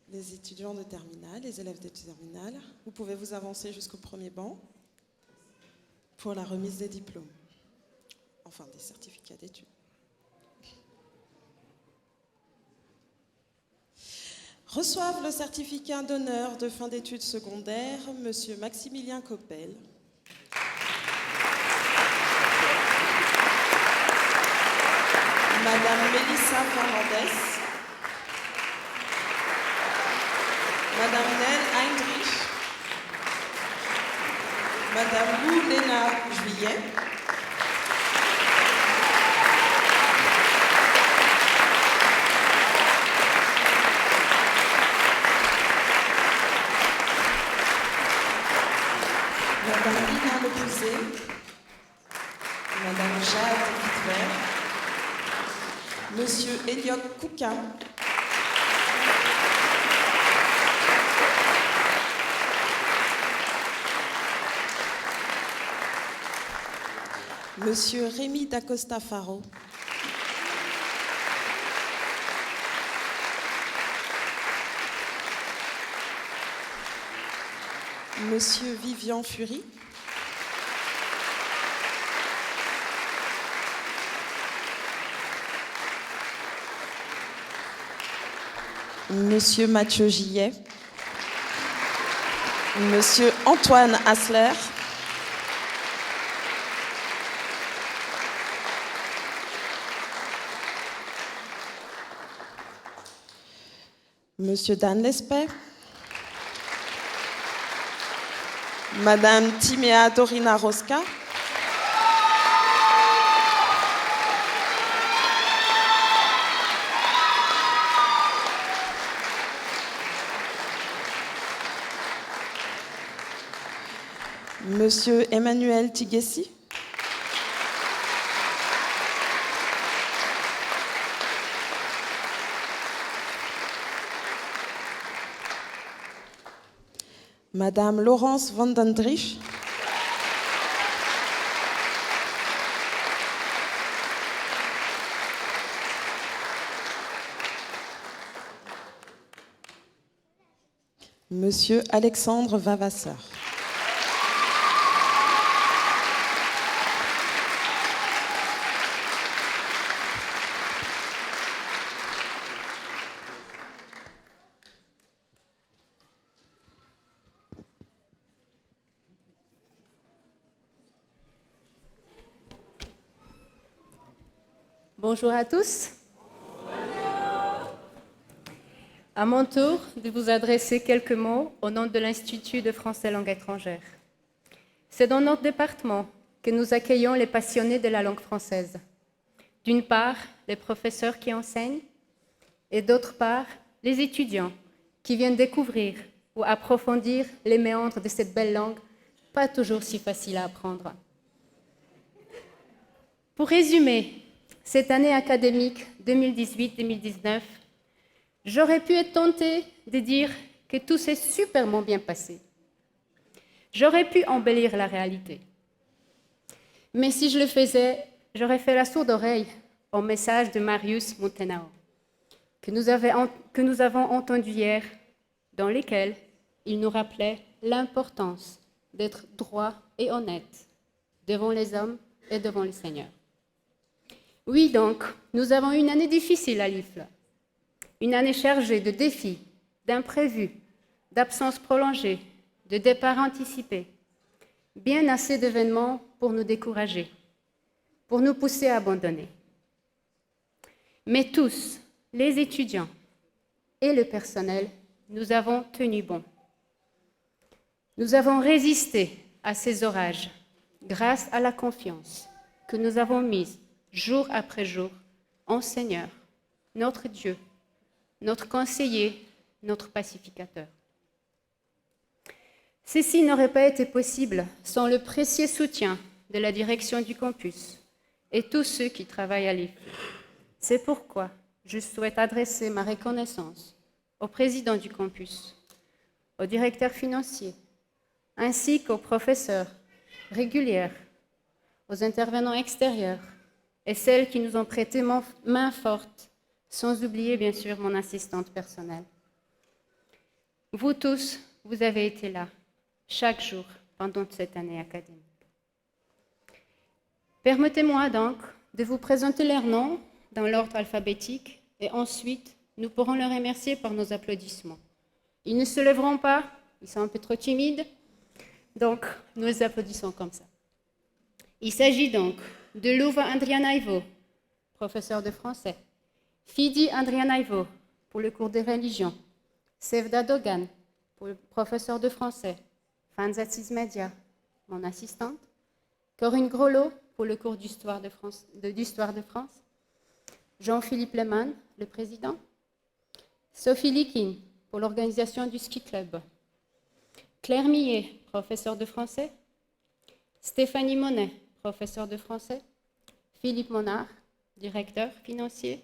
Les étudiants de terminale, les élèves de terminale, vous pouvez vous avancer jusqu'au premier banc pour la remise des diplômes, enfin des certificats d'études. Reçoivent le certificat d'honneur de fin d'études secondaires, Monsieur Maximilien Coppel. Madame Mélissa Fernandez. Madame Nel Heinrich, Madame Lou Léna Juillet, Madame Lina Lepouzé, Madame Jade Wittwer, Monsieur Elliot Kouka, Monsieur Rémi Dacosta Faro, Monsieur Vivian Fury, Monsieur Mathieu Gillet, Monsieur Antoine Asler, Monsieur Dan Lespet, Madame Timéa Dorina Rosca, Monsieur Emmanuel Tiguessi, Madame Laurence Vandendrich, Monsieur Alexandre Vavasseur. Bonjour à tous. À mon tour de vous adresser quelques mots au nom de l'Institut de français langue étrangère. C'est dans notre département que nous accueillons les passionnés de la langue française. D'une part, les professeurs qui enseignent, et d'autre part, les étudiants qui viennent découvrir ou approfondir les méandres de cette belle langue, pas toujours si facile à apprendre. Pour résumer, cette année académique 2018-2019, j'aurais pu être tentée de dire que tout s'est superment bien passé. J'aurais pu embellir la réalité. Mais si je le faisais, j'aurais fait la sourde oreille au message de Marius Montenau, que nous avons entendu hier, dans lequel il nous rappelait l'importance d'être droit et honnête devant les hommes et devant le Seigneur. Oui, donc, nous avons eu une année difficile à l'IFLE, une année chargée de défis, d'imprévus, d'absences prolongées, de départs anticipés, bien assez d'événements pour nous décourager, pour nous pousser à abandonner. Mais tous, les étudiants et le personnel, nous avons tenu bon. Nous avons résisté à ces orages grâce à la confiance que nous avons mise jour après jour en Seigneur, notre Dieu, notre conseiller, notre pacificateur. Ceci n'aurait pas été possible sans le précieux soutien de la direction du campus et tous ceux qui travaillent à l'IFLE. C'est pourquoi je souhaite adresser ma reconnaissance au président du campus, au directeur financier, ainsi qu'aux professeurs réguliers, aux intervenants extérieurs et celles qui nous ont prêté main forte, sans oublier bien sûr mon assistante personnelle. Vous tous, vous avez été là, chaque jour, pendant cette année académique. Permettez-moi donc de vous présenter leurs noms dans l'ordre alphabétique et ensuite, nous pourrons les remercier par nos applaudissements. Ils ne se lèveront pas, ils sont un peu trop timides, donc nous les applaudissons comme ça. Il s'agit donc de Louva Andrianaivo, professeur de français, Fidi Andrianaivo pour le cours de religion, Sevda Dogan pour le professeur de français, Fanzatis Media, mon assistante, Corinne Grolot pour le cours d'histoire de France, Jean-Philippe Lehmann, le président, Sophie Likin pour l'organisation du ski club, Claire Millet, professeur de français, Stéphanie Monet, professeur de français, Philippe Monard, directeur financier,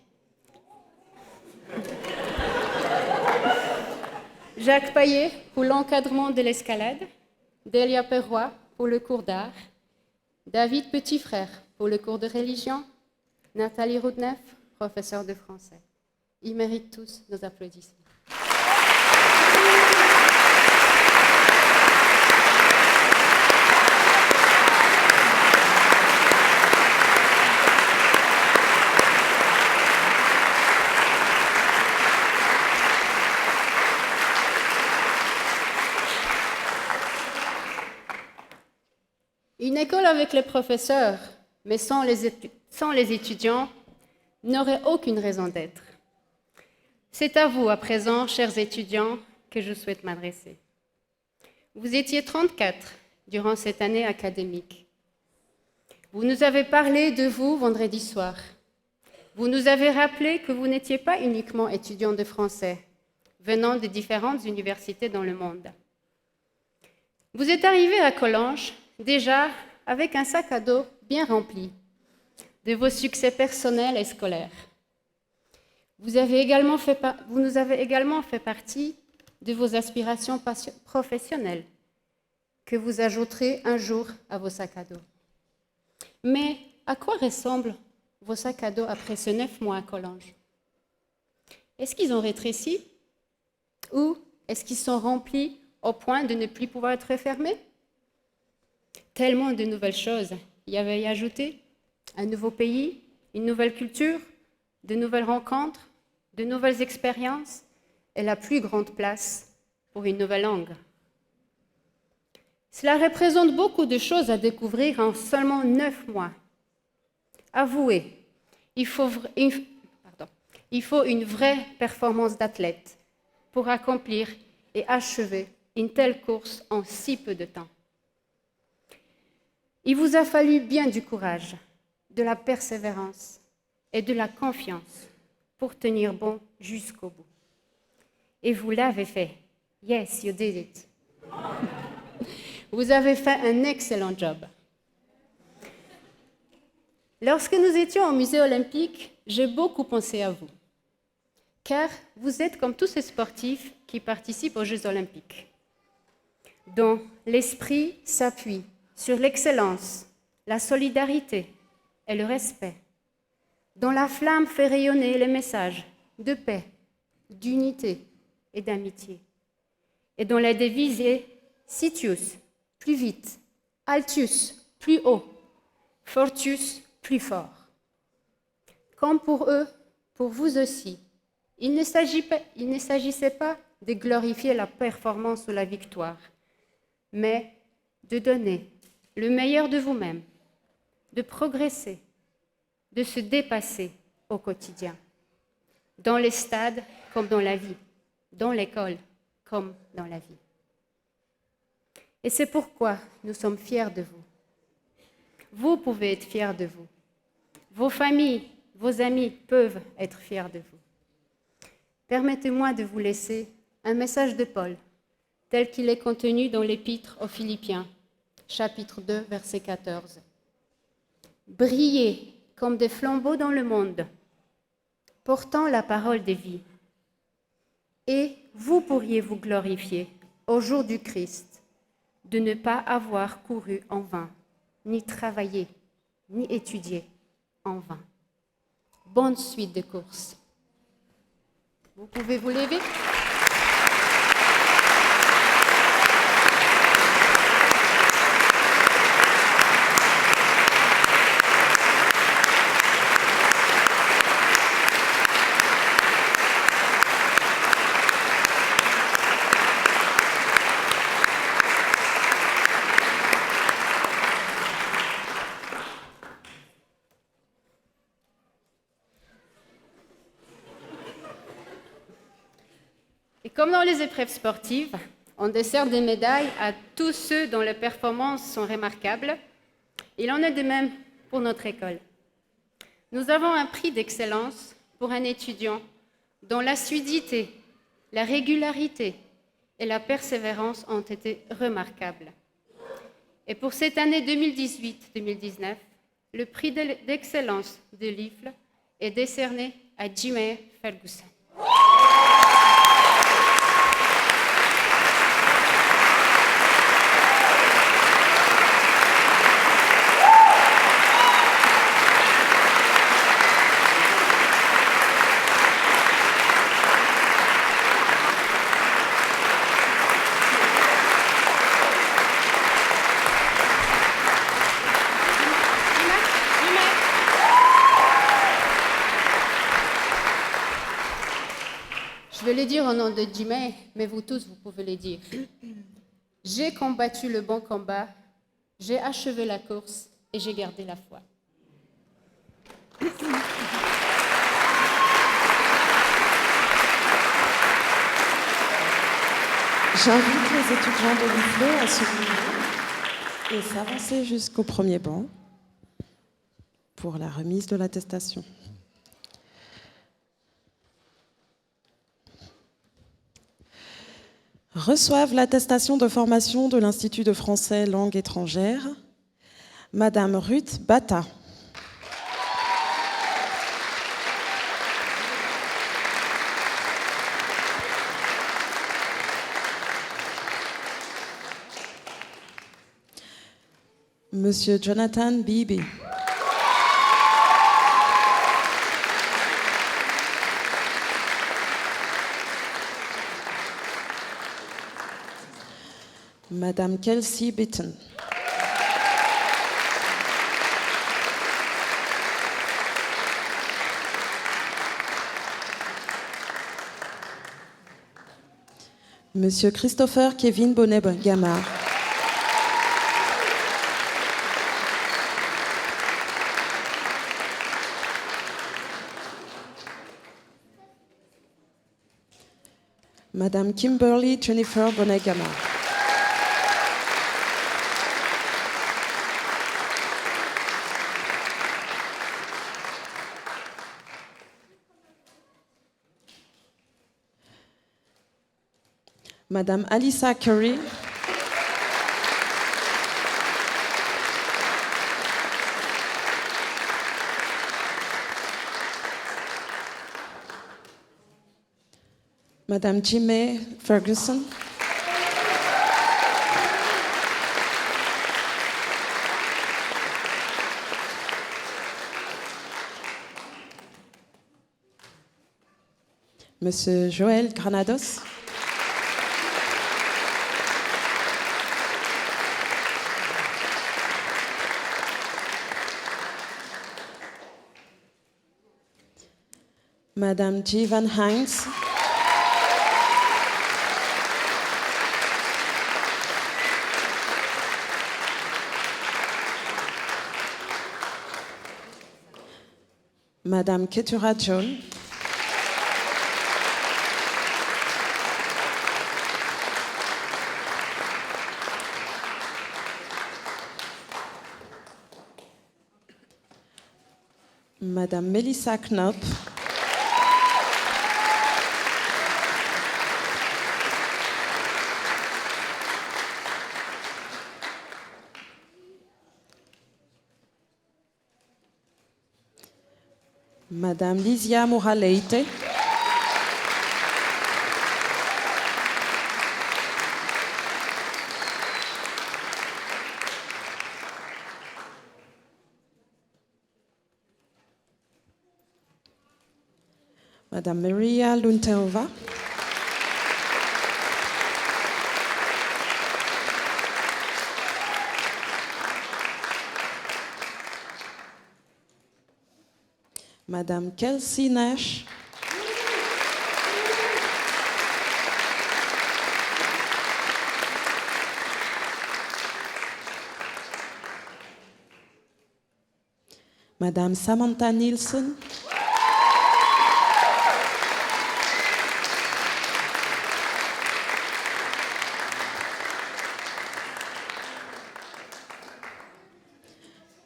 Jacques Paillet pour l'encadrement de l'escalade, Delia Perroy pour le cours d'art, David Petitfrère pour le cours de religion, Nathalie Roudneff, professeur de français. Ils méritent tous nos applaudissements. Une école avec les professeurs, mais sans les étudiants, n'aurait aucune raison d'être. C'est à vous, à présent, chers étudiants, que je souhaite m'adresser. Vous étiez 34 durant cette année académique. Vous nous avez parlé de vous vendredi soir. Vous nous avez rappelé que vous n'étiez pas uniquement étudiants de français, venant de différentes universités dans le monde. Vous êtes arrivés à Collonges déjà avec un sac à dos bien rempli de vos succès personnels et scolaires. Vous nous avez également fait partie de vos aspirations professionnelles que vous ajouterez un jour à vos sacs à dos. Mais à quoi ressemblent vos sacs à dos après ces 9 mois à Collonges? Est-ce qu'ils ont rétréci? Ou est-ce qu'ils sont remplis au point de ne plus pouvoir être refermés? Tellement de nouvelles choses y avait y ajouter. Un nouveau pays, une nouvelle culture, de nouvelles rencontres, de nouvelles expériences et la plus grande place pour une nouvelle langue. Cela représente beaucoup de choses à découvrir en seulement 9 mois. Avouez, il faut une vraie performance d'athlète pour accomplir et achever une telle course en si peu de temps. Il vous a fallu bien du courage, de la persévérance et de la confiance pour tenir bon jusqu'au bout. Et vous l'avez fait. Yes, you did it. Vous avez fait un excellent job. Lorsque nous étions au musée olympique, j'ai beaucoup pensé à vous, car vous êtes comme tous ces sportifs qui participent aux Jeux olympiques, dont l'esprit s'appuie sur l'excellence, la solidarité et le respect, dont la flamme fait rayonner les messages de paix, d'unité et d'amitié, et dont la devise est Citius, plus vite, Altius, plus haut, Fortius, plus fort. Comme pour eux, pour vous aussi, il ne s'agissait pas de glorifier la performance ou la victoire, mais de donner le meilleur de vous-même, de progresser, de se dépasser au quotidien, dans les stades comme dans la vie, dans l'école comme dans la vie. Et c'est pourquoi nous sommes fiers de vous. Vous pouvez être fiers de vous. Vos familles, vos amis peuvent être fiers de vous. Permettez-moi de vous laisser un message de Paul, tel qu'il est contenu dans l'Épître aux Philippiens, chapitre 2, verset 14. Brillez comme des flambeaux dans le monde, portant la parole de vie. Et vous pourriez vous glorifier au jour du Christ de ne pas avoir couru en vain, ni travaillé, ni étudié en vain. Bonne suite de course. Vous pouvez vous lever. Et comme dans les épreuves sportives, on dessert des médailles à tous ceux dont les performances sont remarquables. Il en est de même pour notre école. Nous avons un prix d'excellence pour un étudiant dont l'assiduité, la régularité et la persévérance ont été remarquables. Et pour cette année 2018-2019, le prix d'excellence de l'IFL est décerné à Jimmy Ferguson. Je vais le dire au nom de Jimmy, mais vous tous, vous pouvez le dire. J'ai combattu le bon combat, j'ai achevé la course et j'ai gardé la foi. J'invite les étudiants de l'IFLE à se lever et s'avancer jusqu'au premier banc pour la remise de l'attestation. Reçoivent l'attestation de formation de l'Institut de français langue étrangère, Madame Ruth Bata. Monsieur Jonathan Bibi. Madame Kelsey Bitton. Monsieur Christopher Kevin Bonnet-Gamard. Madame Kimberly Jennifer Bonnet-Gamard. Madame Alissa Curry. Madame Jimmy Ferguson. Monsieur Joël Granados. Madame G. Van Heinz. Madame Ketura John. Madame Melissa Knopp. Madame Lysia Moura-Leite. Madame Maria Lunteova. Madame Kelsey Nash. Madame Samantha Nielsen.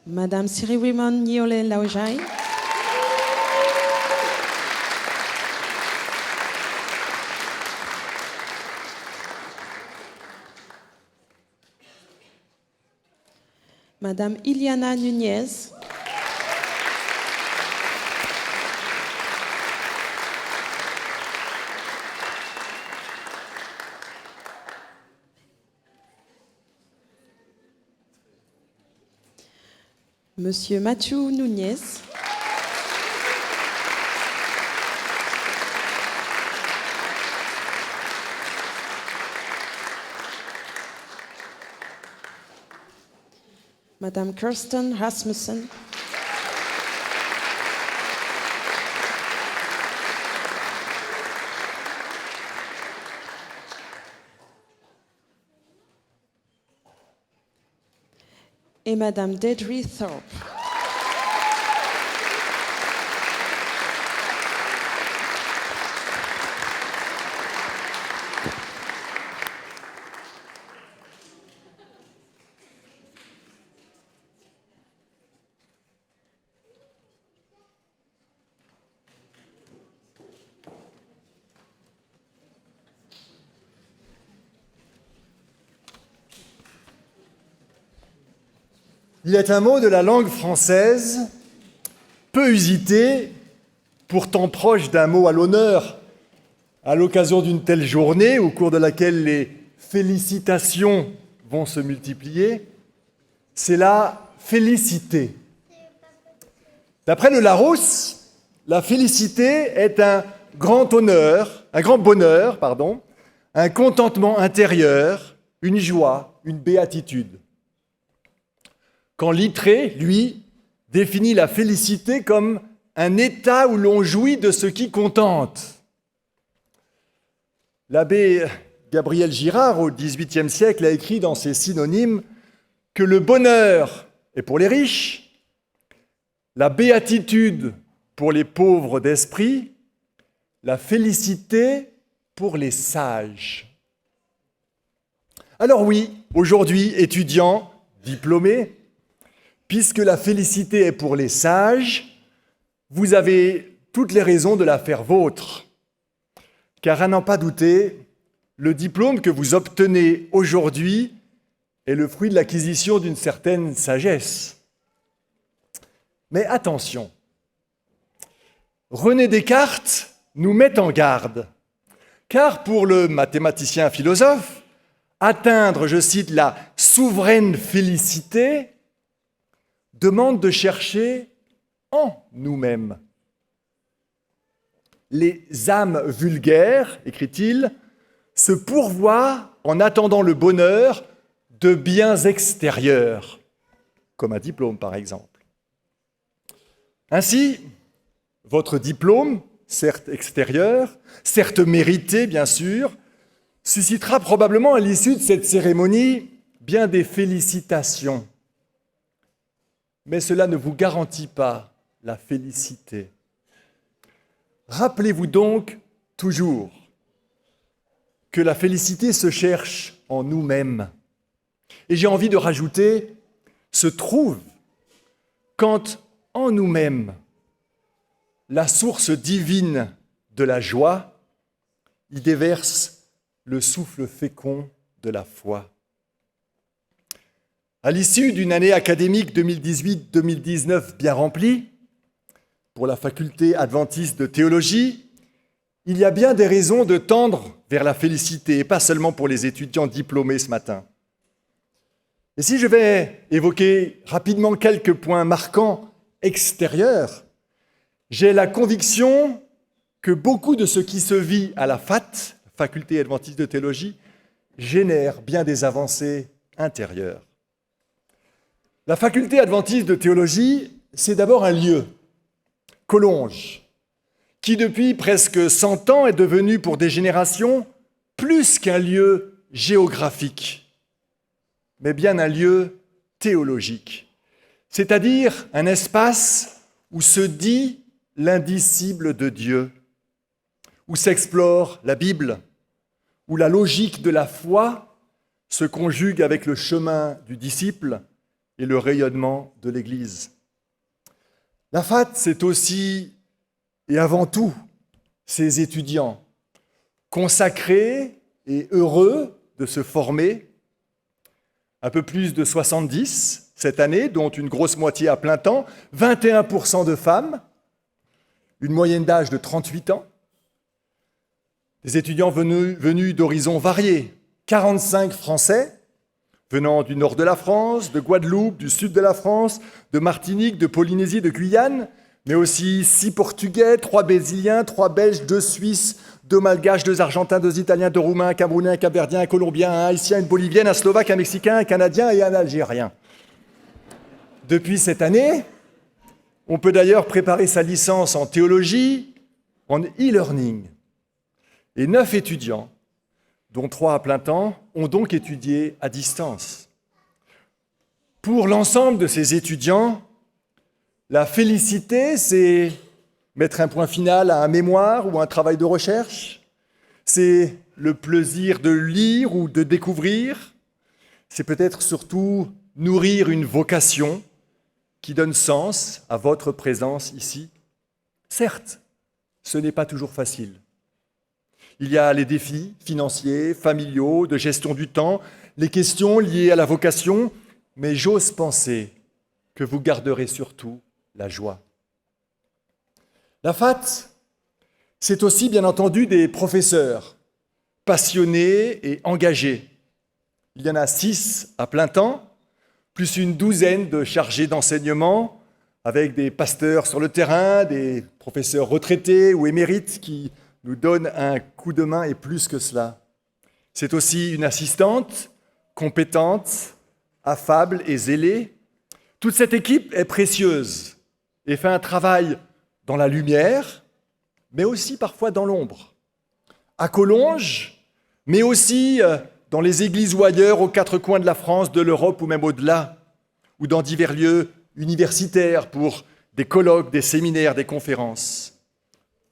Madame Siriwimon Niole Laojai. Madame Iliana Nunez. Monsieur Mathieu Nunez. Madame Kirsten Rasmussen. Et Madame Deidre Thorpe. Il est un mot de la langue française, peu usité, pourtant proche d'un mot à l'honneur, à l'occasion d'une telle journée au cours de laquelle les félicitations vont se multiplier, c'est la félicité. D'après le Larousse, la félicité est un grand honneur, un grand bonheur, un contentement intérieur, une joie, une béatitude. Quand Littré, lui, définit la félicité comme un état où l'on jouit de ce qui contente. L'abbé Gabriel Girard, au XVIIIe siècle, a écrit dans ses synonymes que le bonheur est pour les riches, la béatitude pour les pauvres d'esprit, la félicité pour les sages. Alors oui, aujourd'hui, étudiants, diplômés, puisque la félicité est pour les sages, vous avez toutes les raisons de la faire vôtre. Car à n'en pas douter, le diplôme que vous obtenez aujourd'hui est le fruit de l'acquisition d'une certaine sagesse. Mais attention, René Descartes nous met en garde, car pour le mathématicien philosophe, atteindre, je cite, la souveraine félicité demande de chercher en nous-mêmes. Les âmes vulgaires, écrit-il, se pourvoient en attendant le bonheur de biens extérieurs, comme un diplôme par exemple. Ainsi, votre diplôme, certes extérieur, certes mérité bien sûr, suscitera probablement à l'issue de cette cérémonie bien des félicitations. Mais cela ne vous garantit pas la félicité. Rappelez-vous donc toujours que la félicité se cherche en nous-mêmes. Et j'ai envie de rajouter, se trouve quand en nous-mêmes, la source divine de la joie y déverse le souffle fécond de la foi. À l'issue d'une année académique 2018-2019 bien remplie, pour la faculté adventiste de théologie, il y a bien des raisons de tendre vers la félicité, et pas seulement pour les étudiants diplômés ce matin. Et si je vais évoquer rapidement quelques points marquants extérieurs, j'ai la conviction que beaucoup de ce qui se vit à la FAT, faculté adventiste de théologie, génère bien des avancées intérieures. La faculté adventiste de théologie, c'est d'abord un lieu, Collonges, qui depuis presque 100 ans est devenu pour des générations plus qu'un lieu géographique, mais bien un lieu théologique, c'est-à-dire un espace où se dit l'indicible de Dieu, où s'explore la Bible, où la logique de la foi se conjugue avec le chemin du disciple et le rayonnement de l'Église. La FAT, c'est aussi et avant tout ces étudiants consacrés et heureux de se former, un peu plus de 70 cette année, dont une grosse moitié à plein temps, 21% de femmes, une moyenne d'âge de 38 ans, des étudiants venus d'horizons variés, 45 Français, venant du nord de la France, de Guadeloupe, du sud de la France, de Martinique, de Polynésie, de Guyane, mais aussi 6 Portugais, 3 Brésiliens, 3 Belges, 2 Suisses, 2 Malgaches, 2 Argentins, 2 Italiens, 2 Roumains, un Camerounais, un Capverdien, un Colombien, un Haïtien, une Bolivienne, un Slovaque, un Mexicain, un Canadien et un Algérien. Depuis cette année, on peut d'ailleurs préparer sa licence en théologie en e-learning. Et 9 étudiants, dont 3 à plein temps, ont donc étudié à distance. Pour l'ensemble de ces étudiants, la félicité, c'est mettre un point final à un mémoire ou un travail de recherche, c'est le plaisir de lire ou de découvrir, c'est peut-être surtout nourrir une vocation qui donne sens à votre présence ici. Certes, ce n'est pas toujours facile. Il y a les défis financiers, familiaux, de gestion du temps, les questions liées à la vocation, mais j'ose penser que vous garderez surtout la joie. La FAT, c'est aussi bien entendu des professeurs passionnés et engagés. Il y en a 6 à plein temps, plus une douzaine de chargés d'enseignement, avec des pasteurs sur le terrain, des professeurs retraités ou émérites qui nous donne un coup de main et plus que cela. C'est aussi une assistante compétente, affable et zélée. Toute cette équipe est précieuse et fait un travail dans la lumière, mais aussi parfois dans l'ombre. À Collonges, mais aussi dans les églises ou ailleurs, aux 4 coins de la France, de l'Europe ou même au-delà, ou dans divers lieux universitaires pour des colloques, des séminaires, des conférences.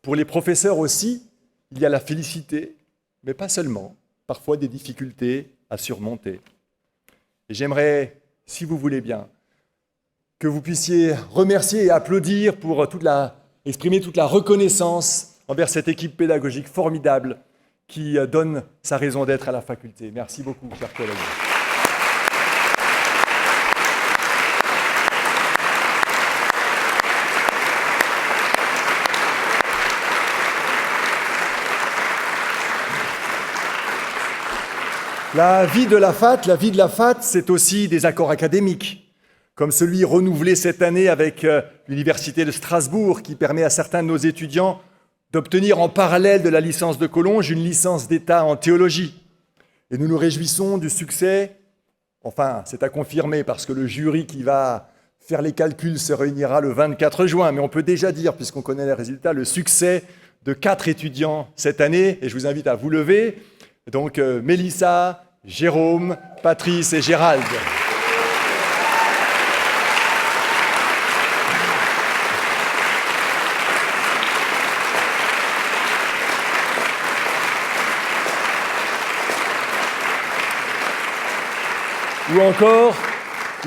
Pour les professeurs aussi, il y a la félicité mais pas seulement, parfois des difficultés à surmonter. Et j'aimerais, si vous voulez bien, que vous puissiez remercier et applaudir pour exprimer toute la reconnaissance envers cette équipe pédagogique formidable qui donne sa raison d'être à la faculté. Merci beaucoup, chers collègues. La vie de la FAT, c'est aussi des accords académiques, comme celui renouvelé cette année avec l'Université de Strasbourg, qui permet à certains de nos étudiants d'obtenir en parallèle de la licence de Collonges une licence d'État en théologie. Et nous nous réjouissons du succès, enfin, c'est à confirmer parce que le jury qui va faire les calculs se réunira le 24 juin, mais on peut déjà dire, puisqu'on connaît les résultats, le succès de 4 étudiants cette année, et je vous invite à vous lever. Donc, Mélissa, Jérôme, Patrice et Gérald. Ou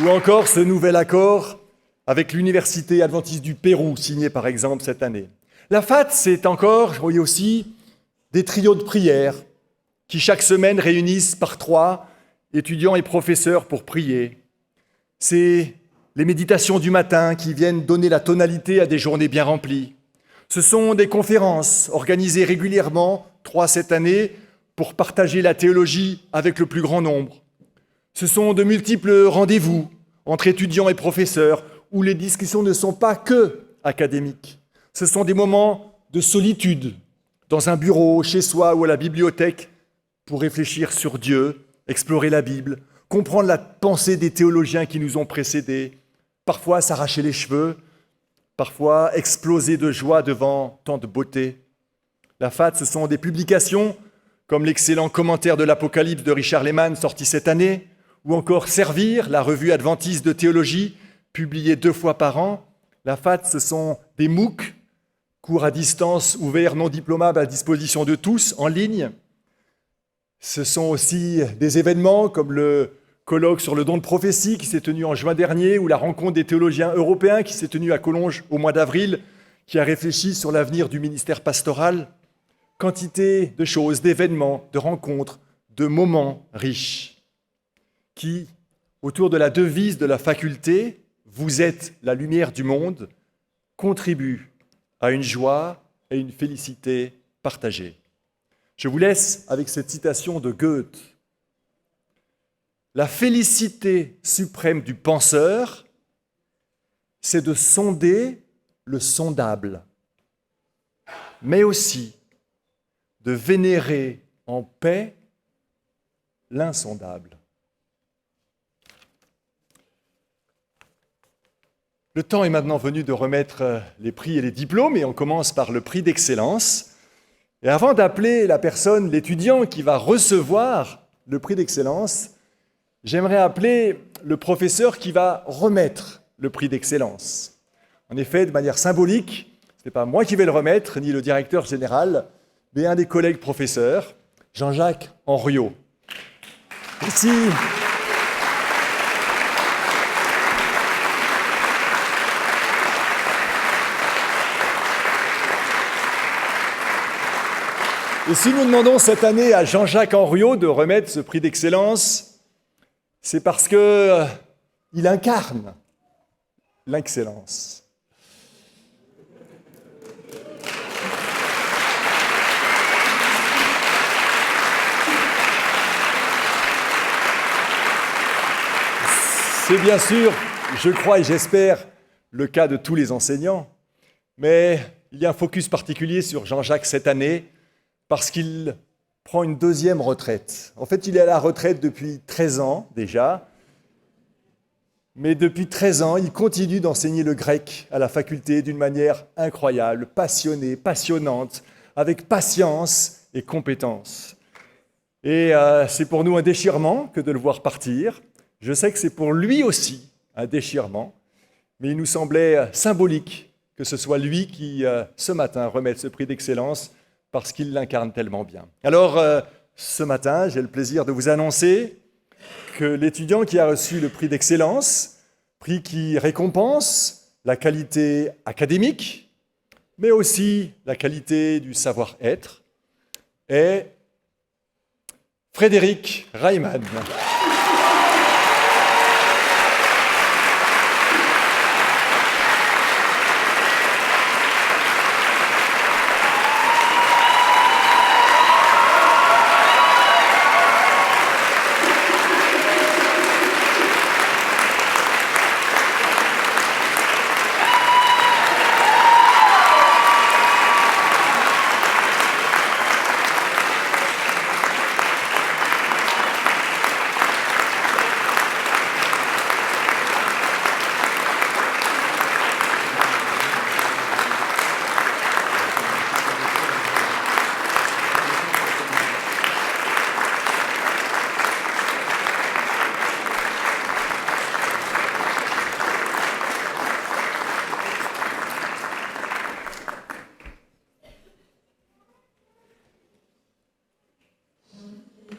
encore ce nouvel accord avec l'Université adventiste du Pérou, signé par exemple cette année. La FAT, c'est encore, vous voyez aussi, des trios de prière qui chaque semaine réunissent par 3 étudiants et professeurs pour prier. C'est les méditations du matin qui viennent donner la tonalité à des journées bien remplies. Ce sont des conférences organisées régulièrement, 3 cette année, pour partager la théologie avec le plus grand nombre. Ce sont de multiples rendez-vous entre étudiants et professeurs où les discussions ne sont pas que académiques. Ce sont des moments de solitude, dans un bureau, chez soi ou à la bibliothèque, pour réfléchir sur Dieu, explorer la Bible, comprendre la pensée des théologiens qui nous ont précédés, parfois s'arracher les cheveux, parfois exploser de joie devant tant de beauté. La FAT, ce sont des publications comme l'excellent commentaire de l'Apocalypse de Richard Lehmann sorti cette année, ou encore Servir, la revue adventiste de théologie, publiée 2 fois par an. La FAT, ce sont des MOOC, cours à distance ouverts non diplômables à disposition de tous, en ligne. Ce sont aussi des événements comme le colloque sur le don de prophétie qui s'est tenu en juin dernier, ou la rencontre des théologiens européens qui s'est tenue à Collonges au mois d'avril, qui a réfléchi sur l'avenir du ministère pastoral. Quantité de choses, d'événements, de rencontres, de moments riches qui, autour de la devise de la faculté, « Vous êtes la lumière du monde », contribuent à une joie et une félicité partagées. Je vous laisse avec cette citation de Goethe. « La félicité suprême du penseur, c'est de sonder le sondable, mais aussi de vénérer en paix l'insondable. » Le temps est maintenant venu de remettre les prix et les diplômes, et on commence par le prix d'excellence. Et avant d'appeler la personne, l'étudiant qui va recevoir le prix d'excellence, j'aimerais appeler le professeur qui va remettre le prix d'excellence. En effet, de manière symbolique, ce n'est pas moi qui vais le remettre, ni le directeur général, mais un des collègues professeurs, Jean-Jacques Henriot. Ici. Et si nous demandons cette année à Jean-Jacques Henriot de remettre ce prix d'excellence, c'est parce qu'il incarne l'excellence. C'est bien sûr, je crois et j'espère, le cas de tous les enseignants, mais il y a un focus particulier sur Jean-Jacques cette année, parce qu'il prend une 2e retraite. En fait, il est à la retraite depuis 13 ans déjà, mais depuis 13 ans, il continue d'enseigner le grec à la faculté d'une manière incroyable, passionnée, passionnante, avec patience et compétence. Et c'est pour nous un déchirement que de le voir partir. Je sais que c'est pour lui aussi un déchirement, mais il nous semblait symbolique que ce soit lui qui, ce matin, remette ce prix d'excellence parce qu'il l'incarne tellement bien. Alors, ce matin, j'ai le plaisir de vous annoncer que l'étudiant qui a reçu le prix d'excellence, prix qui récompense la qualité académique, mais aussi la qualité du savoir-être, est Frédéric Reimann.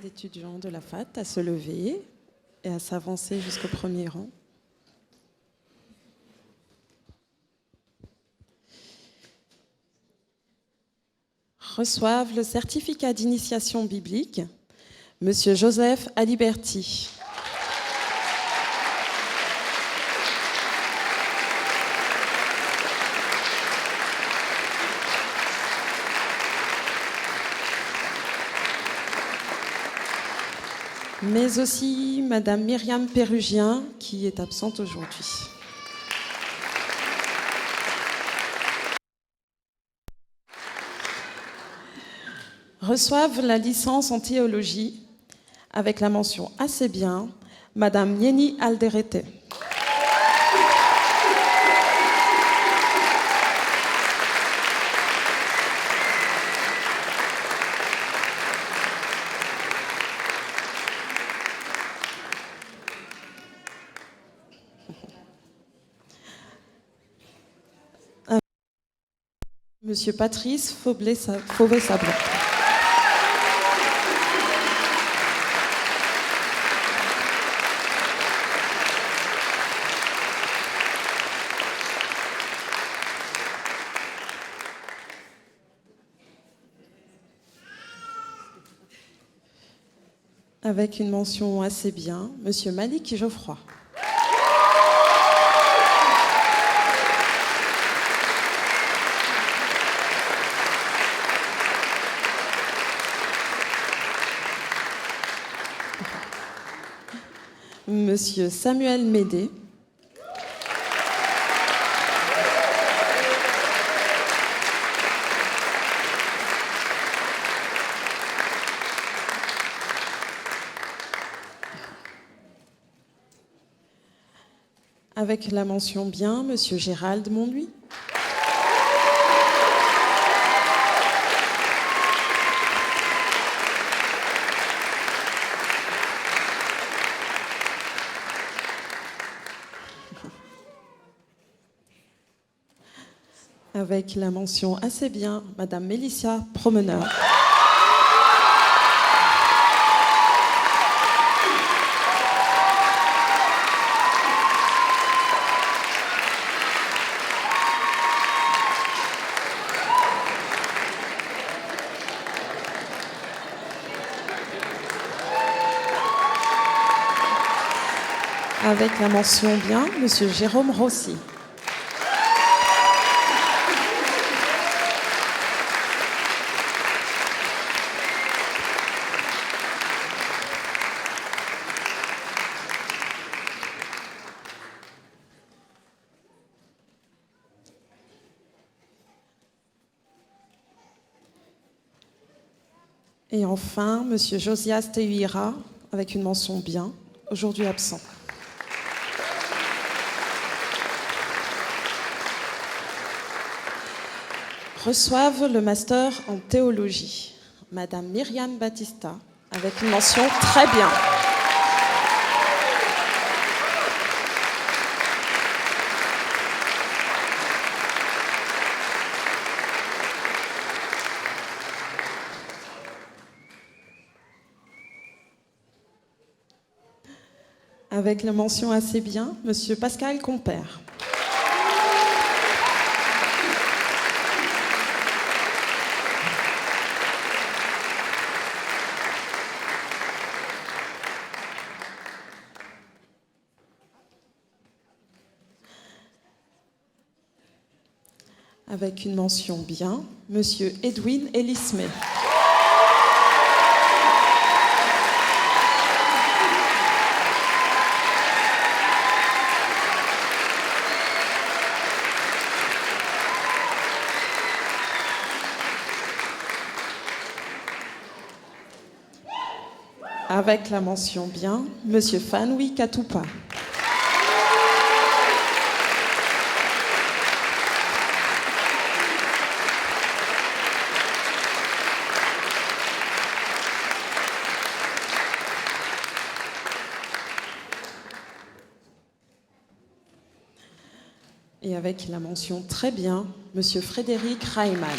D'étudiants de la FAT à se lever et à s'avancer jusqu'au premier rang. Reçoivent le certificat d'initiation biblique Monsieur Joseph Aliberti. Mais aussi Madame Myriam Pérugien, qui est absente aujourd'hui. Reçoivent la licence en théologie, avec la mention assez bien, Madame Yeni Alderete. Monsieur Patrice Fauvet-Sablon. Avec une mention assez bien, Monsieur Malik Geoffroy. Monsieur Samuel Médé. Avec la mention bien, Monsieur Gérald Monduit. Avec la mention assez bien, Madame Mélicia Promeneur. Avec la mention bien, Monsieur Jérôme Rossi. Et enfin, Monsieur Josias Teuira, avec une mention bien, aujourd'hui absent. Reçoivent le master en théologie, Madame Myriam Battista, avec une mention très bien. Avec la mention assez bien, Monsieur Pascal Compère. Avec une mention bien, Monsieur Edwin Elismé. Avec la mention bien, Monsieur Fanoui Katoupa. Et avec la mention très bien, Monsieur Frédéric Reimann.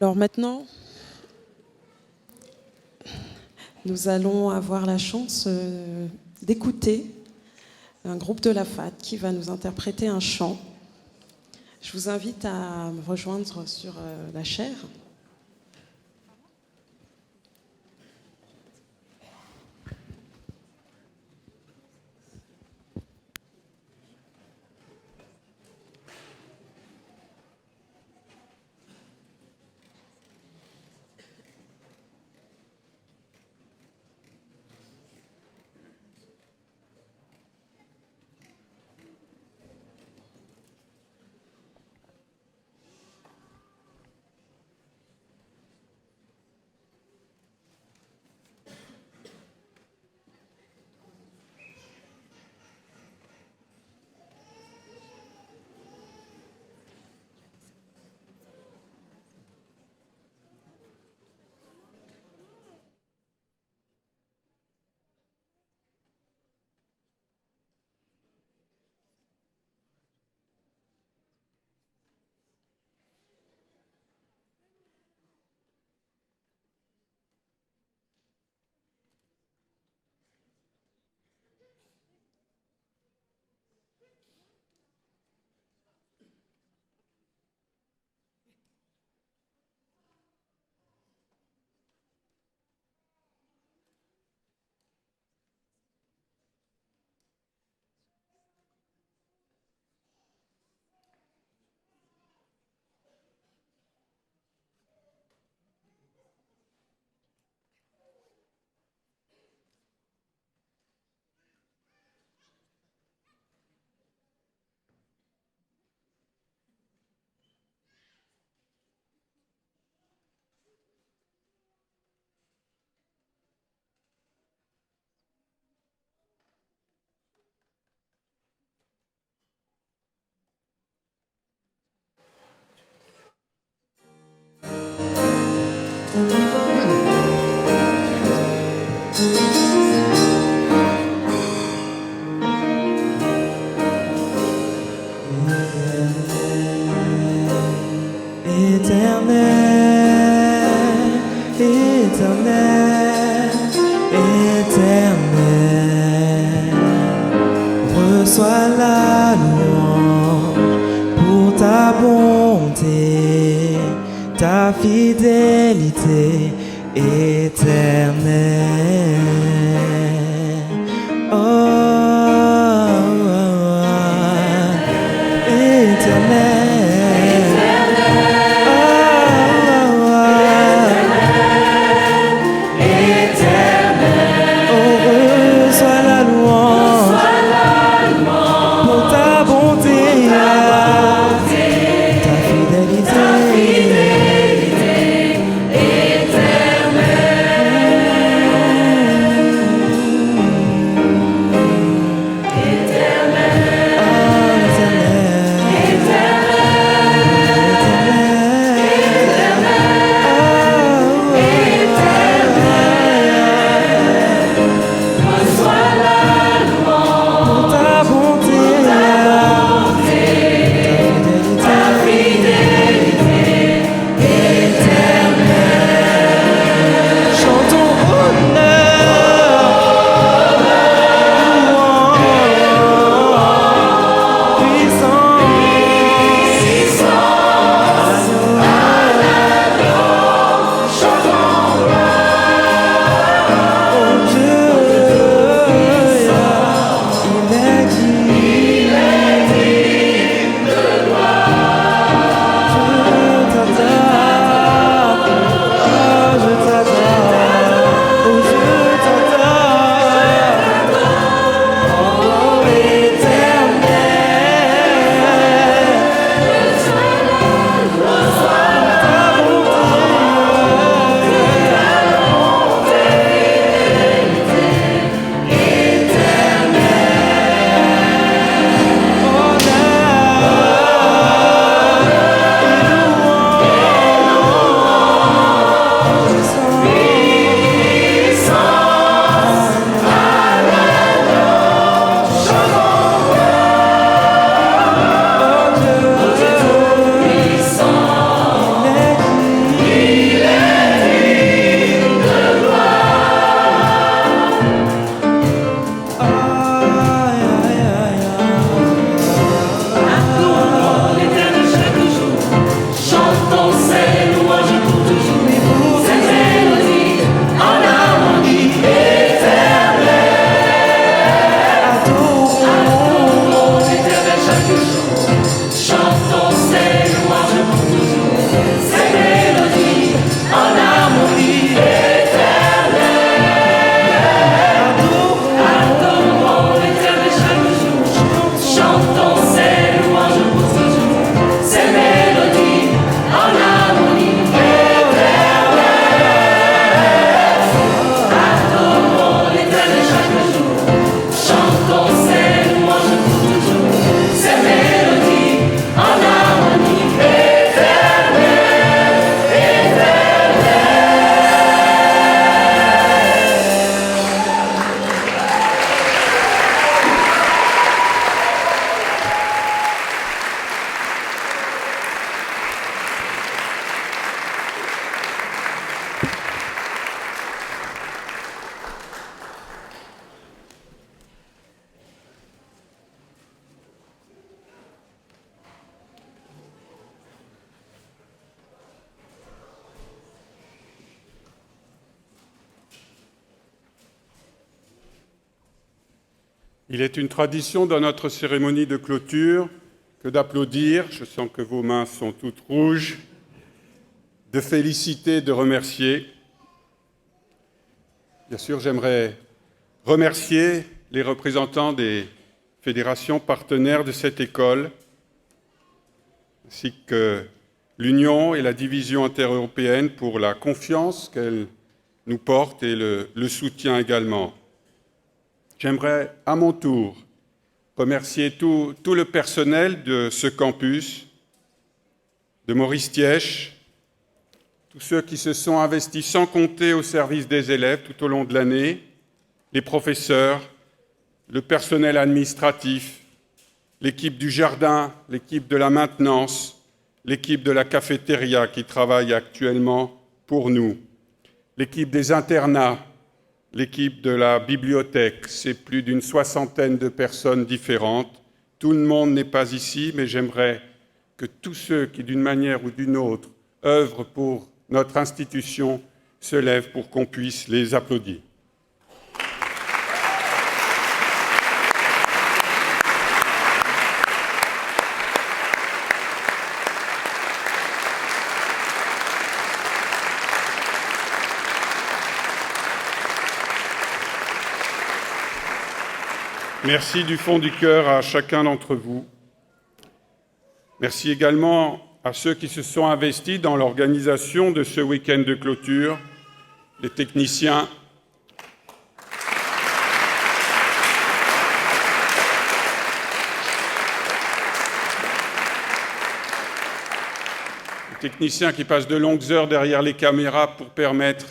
Alors maintenant, nous allons avoir la chance d'écouter un groupe de la FAD qui va nous interpréter un chant. Je vous invite à me rejoindre sur la chaire. Reçois la louange pour ta bonté, ta fidélité éternelle. Oh, oh, oh, éternelle. Il est une tradition dans notre cérémonie de clôture que d'applaudir, je sens que vos mains sont toutes rouges, de féliciter, de remercier. Bien sûr, j'aimerais remercier les représentants des fédérations partenaires de cette école, ainsi que l'Union et la division intereuropéenne pour la confiance qu'elle nous porte et le soutien également. J'aimerais à mon tour remercier tout le personnel de ce campus, de Maurice Thiesch, tous ceux qui se sont investis sans compter au service des élèves tout au long de l'année, les professeurs, le personnel administratif, l'équipe du jardin, l'équipe de la maintenance, l'équipe de la cafétéria qui travaille actuellement pour nous, l'équipe des internats, l'équipe de la bibliothèque. C'est plus d'une 60aine de personnes différentes. Tout le monde n'est pas ici, mais j'aimerais que tous ceux qui, d'une manière ou d'une autre, œuvrent pour notre institution se lèvent pour qu'on puisse les applaudir. Merci du fond du cœur à chacun d'entre vous. Merci également à ceux qui se sont investis dans l'organisation de ce week-end de clôture, les techniciens, qui passent de longues heures derrière les caméras pour permettre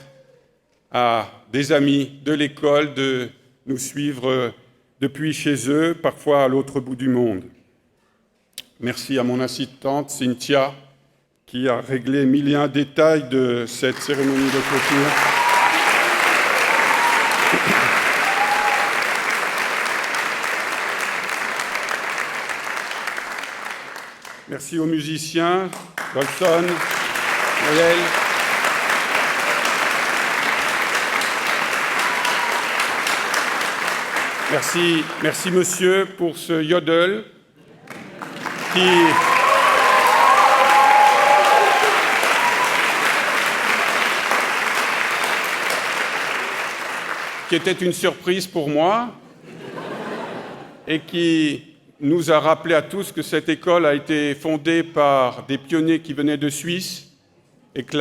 à des amis de l'école de nous suivre depuis chez eux, parfois à l'autre bout du monde. Merci à mon assistante Cynthia, qui a réglé 1001 détails de cette cérémonie de clôture. Merci aux musiciens, Dolson, Noël. Merci monsieur pour ce yodel qui était une surprise pour moi et qui nous a rappelé à tous que cette école a été fondée par des pionniers qui venaient de Suisse et que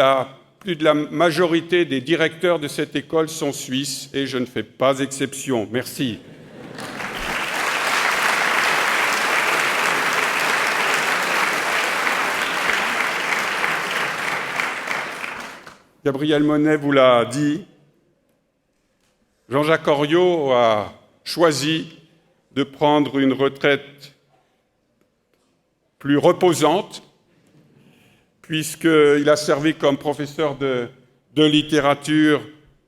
plus de la majorité des directeurs de cette école sont suisses et je ne fais pas exception. Merci. Gabriel Monet vous l'a dit, Jean-Jacques Oriot a choisi de prendre une retraite plus reposante, puisqu'il a servi comme professeur de littérature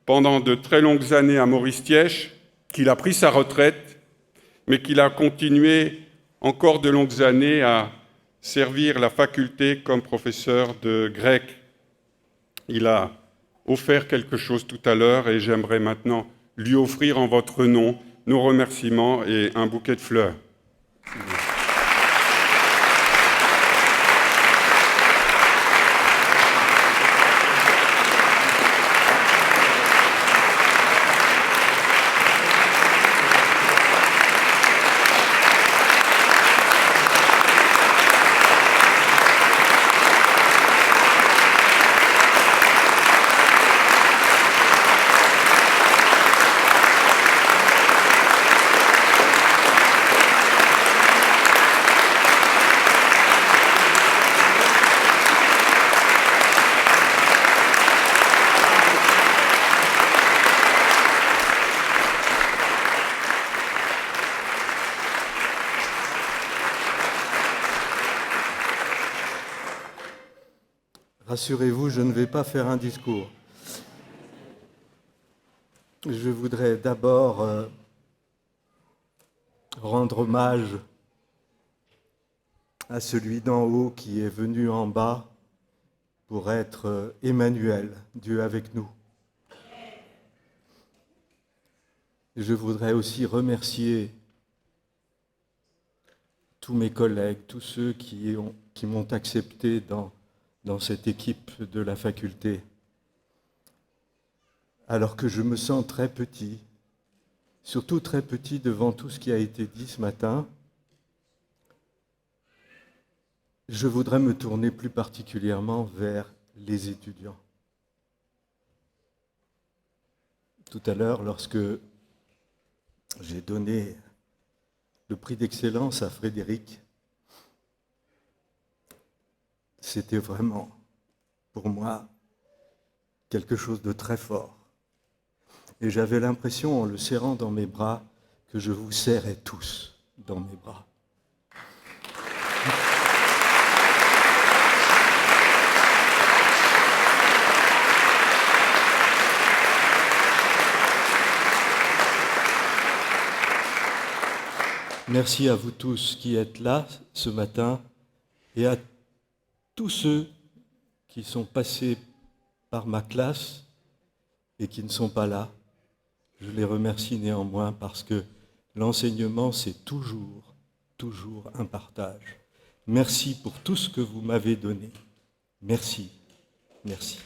pendant de très longues années à Maurice Thiesch, qu'il a pris sa retraite, mais qu'il a continué encore de longues années à servir la faculté comme professeur de grec. Il a offert quelque chose tout à l'heure et j'aimerais maintenant lui offrir en votre nom nos remerciements et un bouquet de fleurs. Rassurez-vous, je ne vais pas faire un discours. Je voudrais d'abord rendre hommage à celui d'en haut qui est venu en bas pour être Emmanuel, Dieu avec nous. Je voudrais aussi remercier tous mes collègues, tous ceux qui m'ont accepté dans cette équipe de la faculté. Alors que je me sens très petit, surtout très petit devant tout ce qui a été dit ce matin, je voudrais me tourner plus particulièrement vers les étudiants. Tout à l'heure, lorsque j'ai donné le prix d'excellence à Frédéric, c'était vraiment, pour moi, quelque chose de très fort. Et j'avais l'impression, en le serrant dans mes bras, que je vous serrais tous dans mes bras. Merci à vous tous qui êtes là ce matin et à tous ceux qui sont passés par ma classe et qui ne sont pas là. Je les remercie néanmoins parce que l'enseignement, c'est toujours un partage. Merci pour tout ce que vous m'avez donné. Merci. Merci.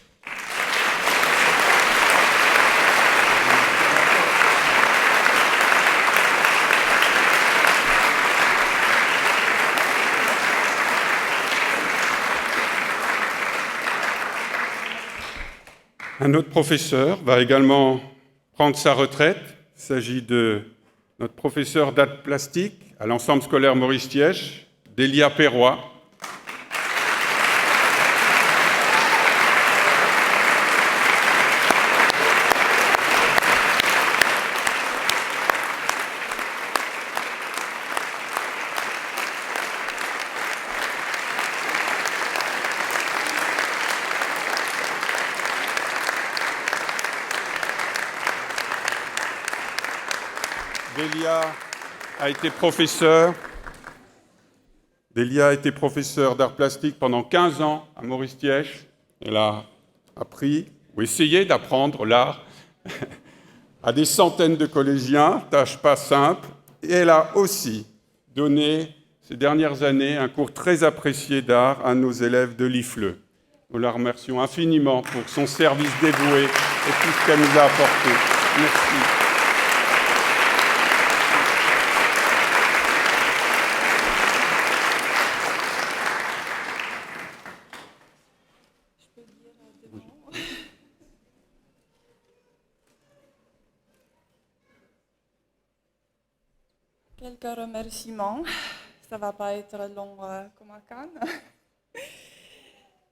Un autre professeur va également prendre sa retraite. Il s'agit de notre professeur d'art plastique à l'ensemble scolaire Maurice Thiège, Délia Perroy. Délia a été professeure d'art plastique pendant 15 ans à Maurice Thiège. Elle a appris ou essayé d'apprendre l'art à des centaines de collégiens, tâche pas simple. Et elle a aussi donné ces dernières années un cours très apprécié d'art à nos élèves de l'IFLE. Nous la remercions infiniment pour son service dévoué et tout ce qu'elle nous a apporté. Merci. Quelques remerciements. Ça ne va pas être long comme à Cannes.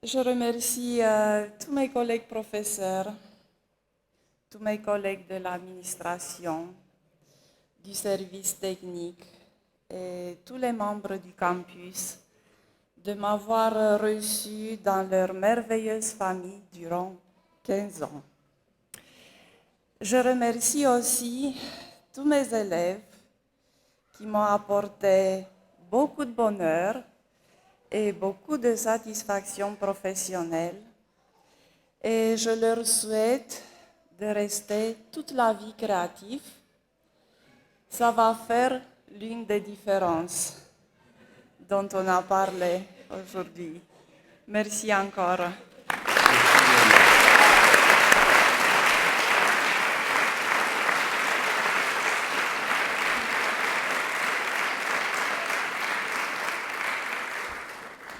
Je remercie tous mes collègues professeurs, tous mes collègues de l'administration, du service technique et tous les membres du campus de m'avoir reçu dans leur merveilleuse famille durant 15 ans. Je remercie aussi tous mes élèves qui m'ont apporté beaucoup de bonheur et beaucoup de satisfaction professionnelle. Et je leur souhaite de rester toute la vie créative. Ça va faire l'une des différences dont on a parlé aujourd'hui. Merci encore.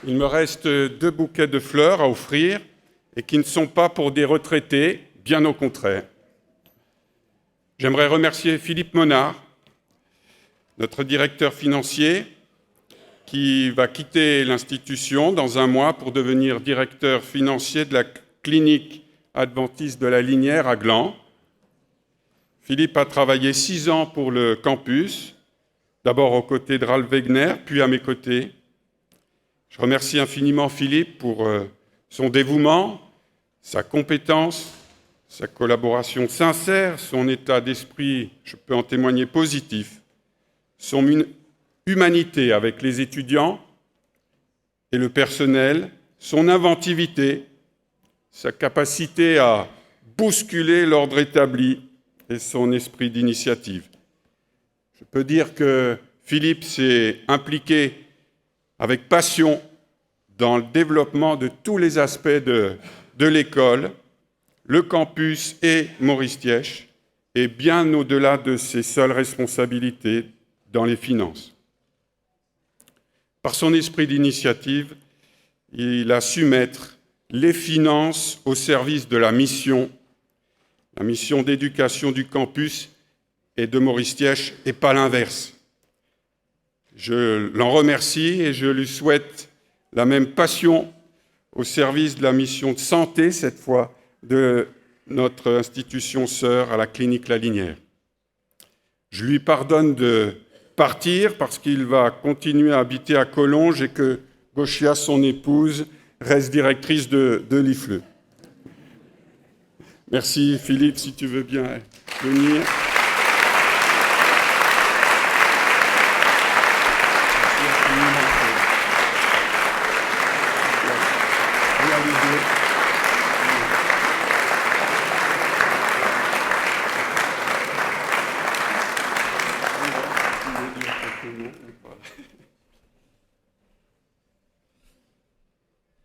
Il me reste 2 bouquets de fleurs à offrir et qui ne sont pas pour des retraités, bien au contraire. J'aimerais remercier Philippe Monard, notre directeur financier, qui va quitter l'institution dans un mois pour devenir directeur financier de la clinique adventiste de la Linière à Gland. Philippe a travaillé 6 ans pour le campus, d'abord aux côtés de Ralph Wegener, puis à mes côtés. Je remercie infiniment Philippe pour son dévouement, sa compétence, sa collaboration sincère, son état d'esprit, je peux en témoigner, positif, son humanité avec les étudiants et le personnel, son inventivité, sa capacité à bousculer l'ordre établi et son esprit d'initiative. Je peux dire que Philippe s'est impliqué avec passion dans le développement de tous les aspects de l'école, le campus et Maurice Thiesch, et bien au-delà de ses seules responsabilités dans les finances. Par son esprit d'initiative, il a su mettre les finances au service de la mission d'éducation du campus et de Maurice Thiesch, et pas l'inverse. Je l'en remercie et je lui souhaite la même passion au service de la mission de santé, cette fois, de notre institution sœur à la clinique La Linière. Je lui pardonne de partir parce qu'il va continuer à habiter à Collonges et que Gauchia, son épouse, reste directrice de l'IFLE. Merci Philippe, si tu veux bien venir.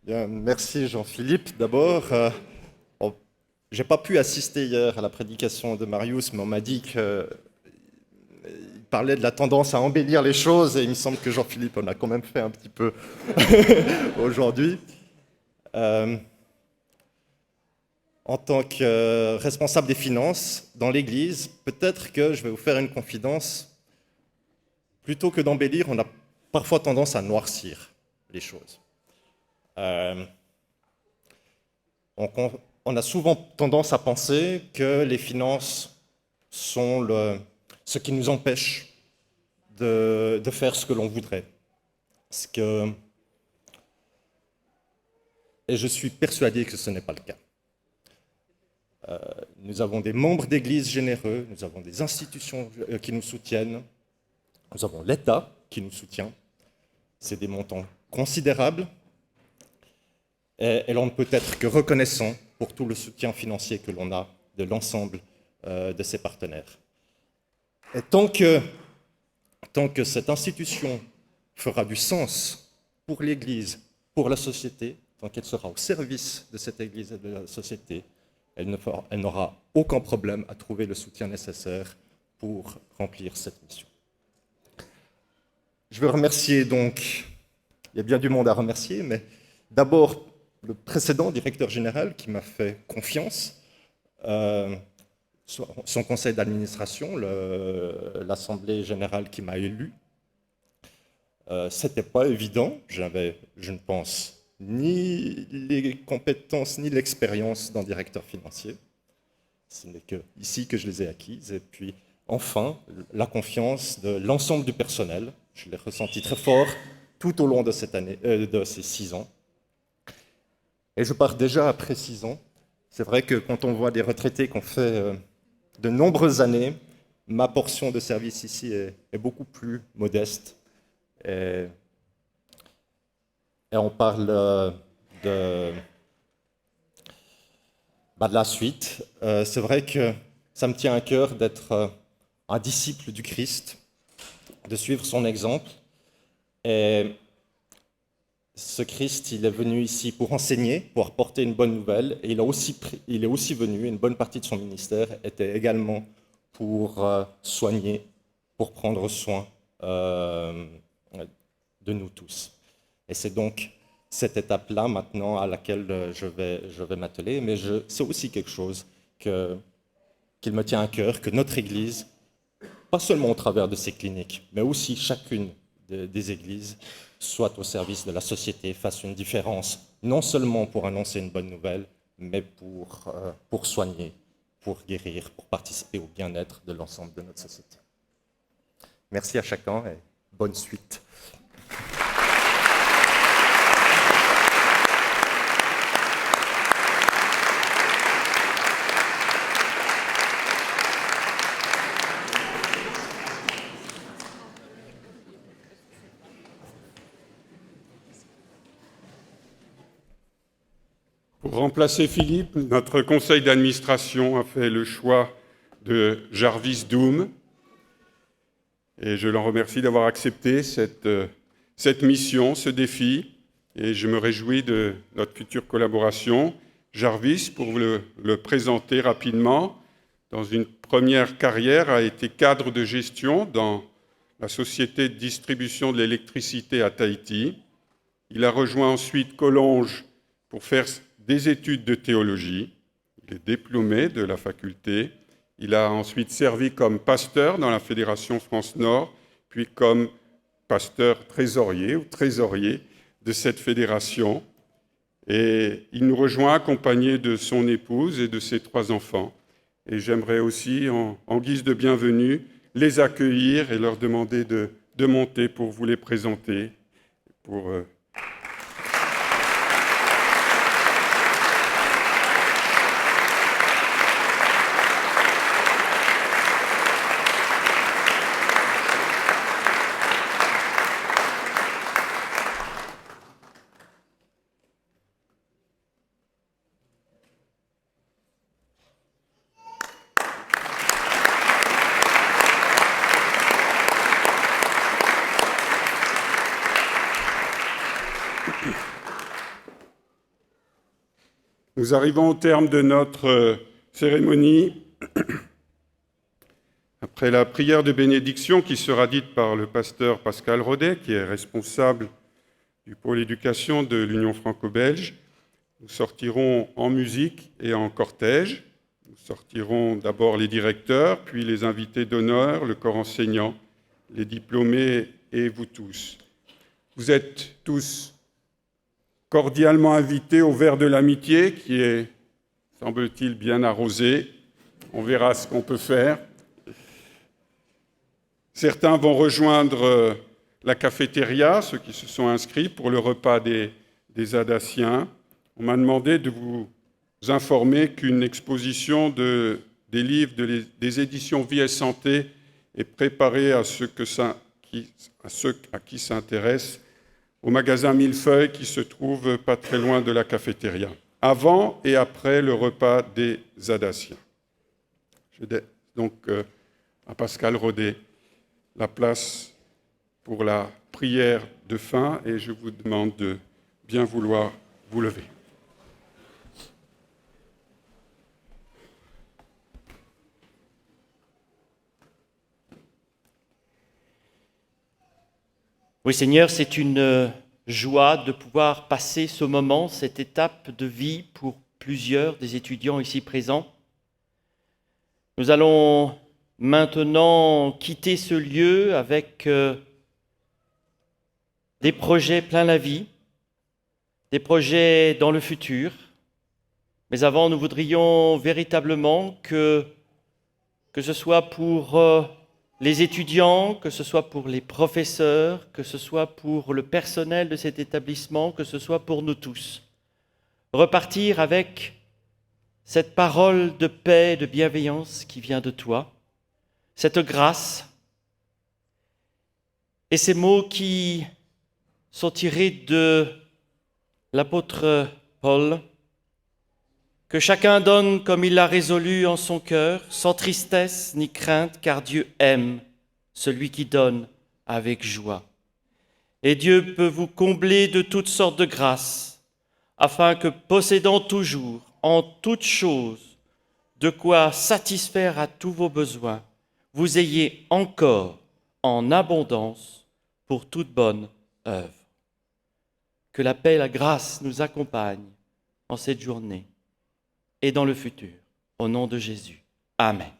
Bien, merci Jean-Philippe. D'abord, je n'ai pas pu assister hier à la prédication de Marius, mais on m'a dit qu'il parlait de la tendance à embellir les choses, et il me semble que Jean-Philippe en a quand même fait un petit peu aujourd'hui. En tant que responsable des finances dans l'Église, peut-être que je vais vous faire une confidence. Plutôt que d'embellir, on a parfois tendance à noircir les choses. On a souvent tendance à penser que les finances sont ce qui nous empêche de faire ce que l'on voudrait. Et je suis persuadé que ce n'est pas le cas. Nous avons des membres d'église généreux, nous avons des institutions qui nous soutiennent, nous avons l'État qui nous soutient. C'est des montants considérables. Et l'on ne peut être que reconnaissant pour tout le soutien financier que l'on a de l'ensemble de ses partenaires. Et tant que cette institution fera du sens pour l'Église, pour la société, tant qu'elle sera au service de cette Église et de la société, elle n'aura aucun problème à trouver le soutien nécessaire pour remplir cette mission. Je veux remercier donc, il y a bien du monde à remercier, mais d'abord le précédent directeur général qui m'a fait confiance, son conseil d'administration, l'Assemblée générale qui m'a élu. C'était pas évident, j'avais, je ne pense, ni les compétences ni l'expérience d'un directeur financier. Ce n'est que ici que je les ai acquises. Et puis, enfin, la confiance de l'ensemble du personnel. Je l'ai ressenti très fort tout au long de cette année, de ces 6 ans. Et je pars déjà après 6 ans. C'est vrai que quand on voit des retraités qui ont fait de nombreuses années, ma portion de service ici est beaucoup plus modeste. Et on parle de la suite. C'est vrai que ça me tient à cœur d'être un disciple du Christ, de suivre son exemple. Et ce Christ, il est venu ici pour enseigner, pour apporter une bonne nouvelle. Et il est aussi venu, une bonne partie de son ministère était également pour soigner, pour prendre soin de nous tous. Et c'est donc cette étape-là maintenant à laquelle je vais m'atteler, mais c'est aussi quelque chose qu'il me tient à cœur, que notre Église, pas seulement au travers de ses cliniques, mais aussi chacune des églises, soit au service de la société, fasse une différence, non seulement pour annoncer une bonne nouvelle, mais pour soigner, pour guérir, pour participer au bien-être de l'ensemble de notre société. Merci à chacun et bonne suite. Pour remplacer Philippe, notre conseil d'administration a fait le choix de Jarvis Doum. Et je l'en remercie d'avoir accepté cette mission, ce défi. Et je me réjouis de notre future collaboration. Jarvis, pour le présenter rapidement, dans une première carrière, a été cadre de gestion dans la société de distribution de l'électricité à Tahiti. Il a rejoint ensuite Collonges pour faire des études de théologie. Il est diplômé de la faculté. Il a ensuite servi comme pasteur dans la Fédération France-Nord, puis comme pasteur trésorier ou trésorier de cette fédération. Et il nous rejoint accompagné de son épouse et de ses 3 enfants. Et j'aimerais aussi, en guise de bienvenue, les accueillir et leur demander de monter pour vous les présenter. Nous arrivons au terme de notre cérémonie. Après la prière de bénédiction qui sera dite par le pasteur Pascal Rodet, qui est responsable du pôle éducation de l'Union franco-belge, nous sortirons en musique et en cortège. Nous sortirons d'abord les directeurs, puis les invités d'honneur, le corps enseignant, les diplômés et vous tous. Vous êtes tous cordialement invités au verre de l'amitié qui est, semble-t-il, bien arrosé. On verra ce qu'on peut faire. Certains vont rejoindre la cafétéria, ceux qui se sont inscrits pour le repas des Adassiens. On m'a demandé de vous informer qu'une exposition des livres des éditions Vie et Santé est préparée à ceux à qui s'intéressent au magasin Millefeuille qui se trouve pas très loin de la cafétéria, avant et après le repas des Adassiens. Je donne donc à Pascal Rodet la place pour la prière de fin et je vous demande de bien vouloir vous lever. Oui, Seigneur, c'est une joie de pouvoir passer ce moment, cette étape de vie pour plusieurs des étudiants ici présents. Nous allons maintenant quitter ce lieu avec des projets plein la vie, des projets dans le futur. Mais avant, nous voudrions véritablement que ce soit pour les étudiants, que ce soit pour les professeurs, que ce soit pour le personnel de cet établissement, que ce soit pour nous tous, repartir avec cette parole de paix, de bienveillance qui vient de toi, cette grâce et ces mots qui sont tirés de l'apôtre Paul, que chacun donne comme il l'a résolu en son cœur, sans tristesse ni crainte, car Dieu aime celui qui donne avec joie. Et Dieu peut vous combler de toutes sortes de grâces, afin que, possédant toujours, en toutes choses, de quoi satisfaire à tous vos besoins, vous ayez encore en abondance pour toute bonne œuvre. Que la paix et la grâce nous accompagnent en cette journée et dans le futur. Au nom de Jésus. Amen.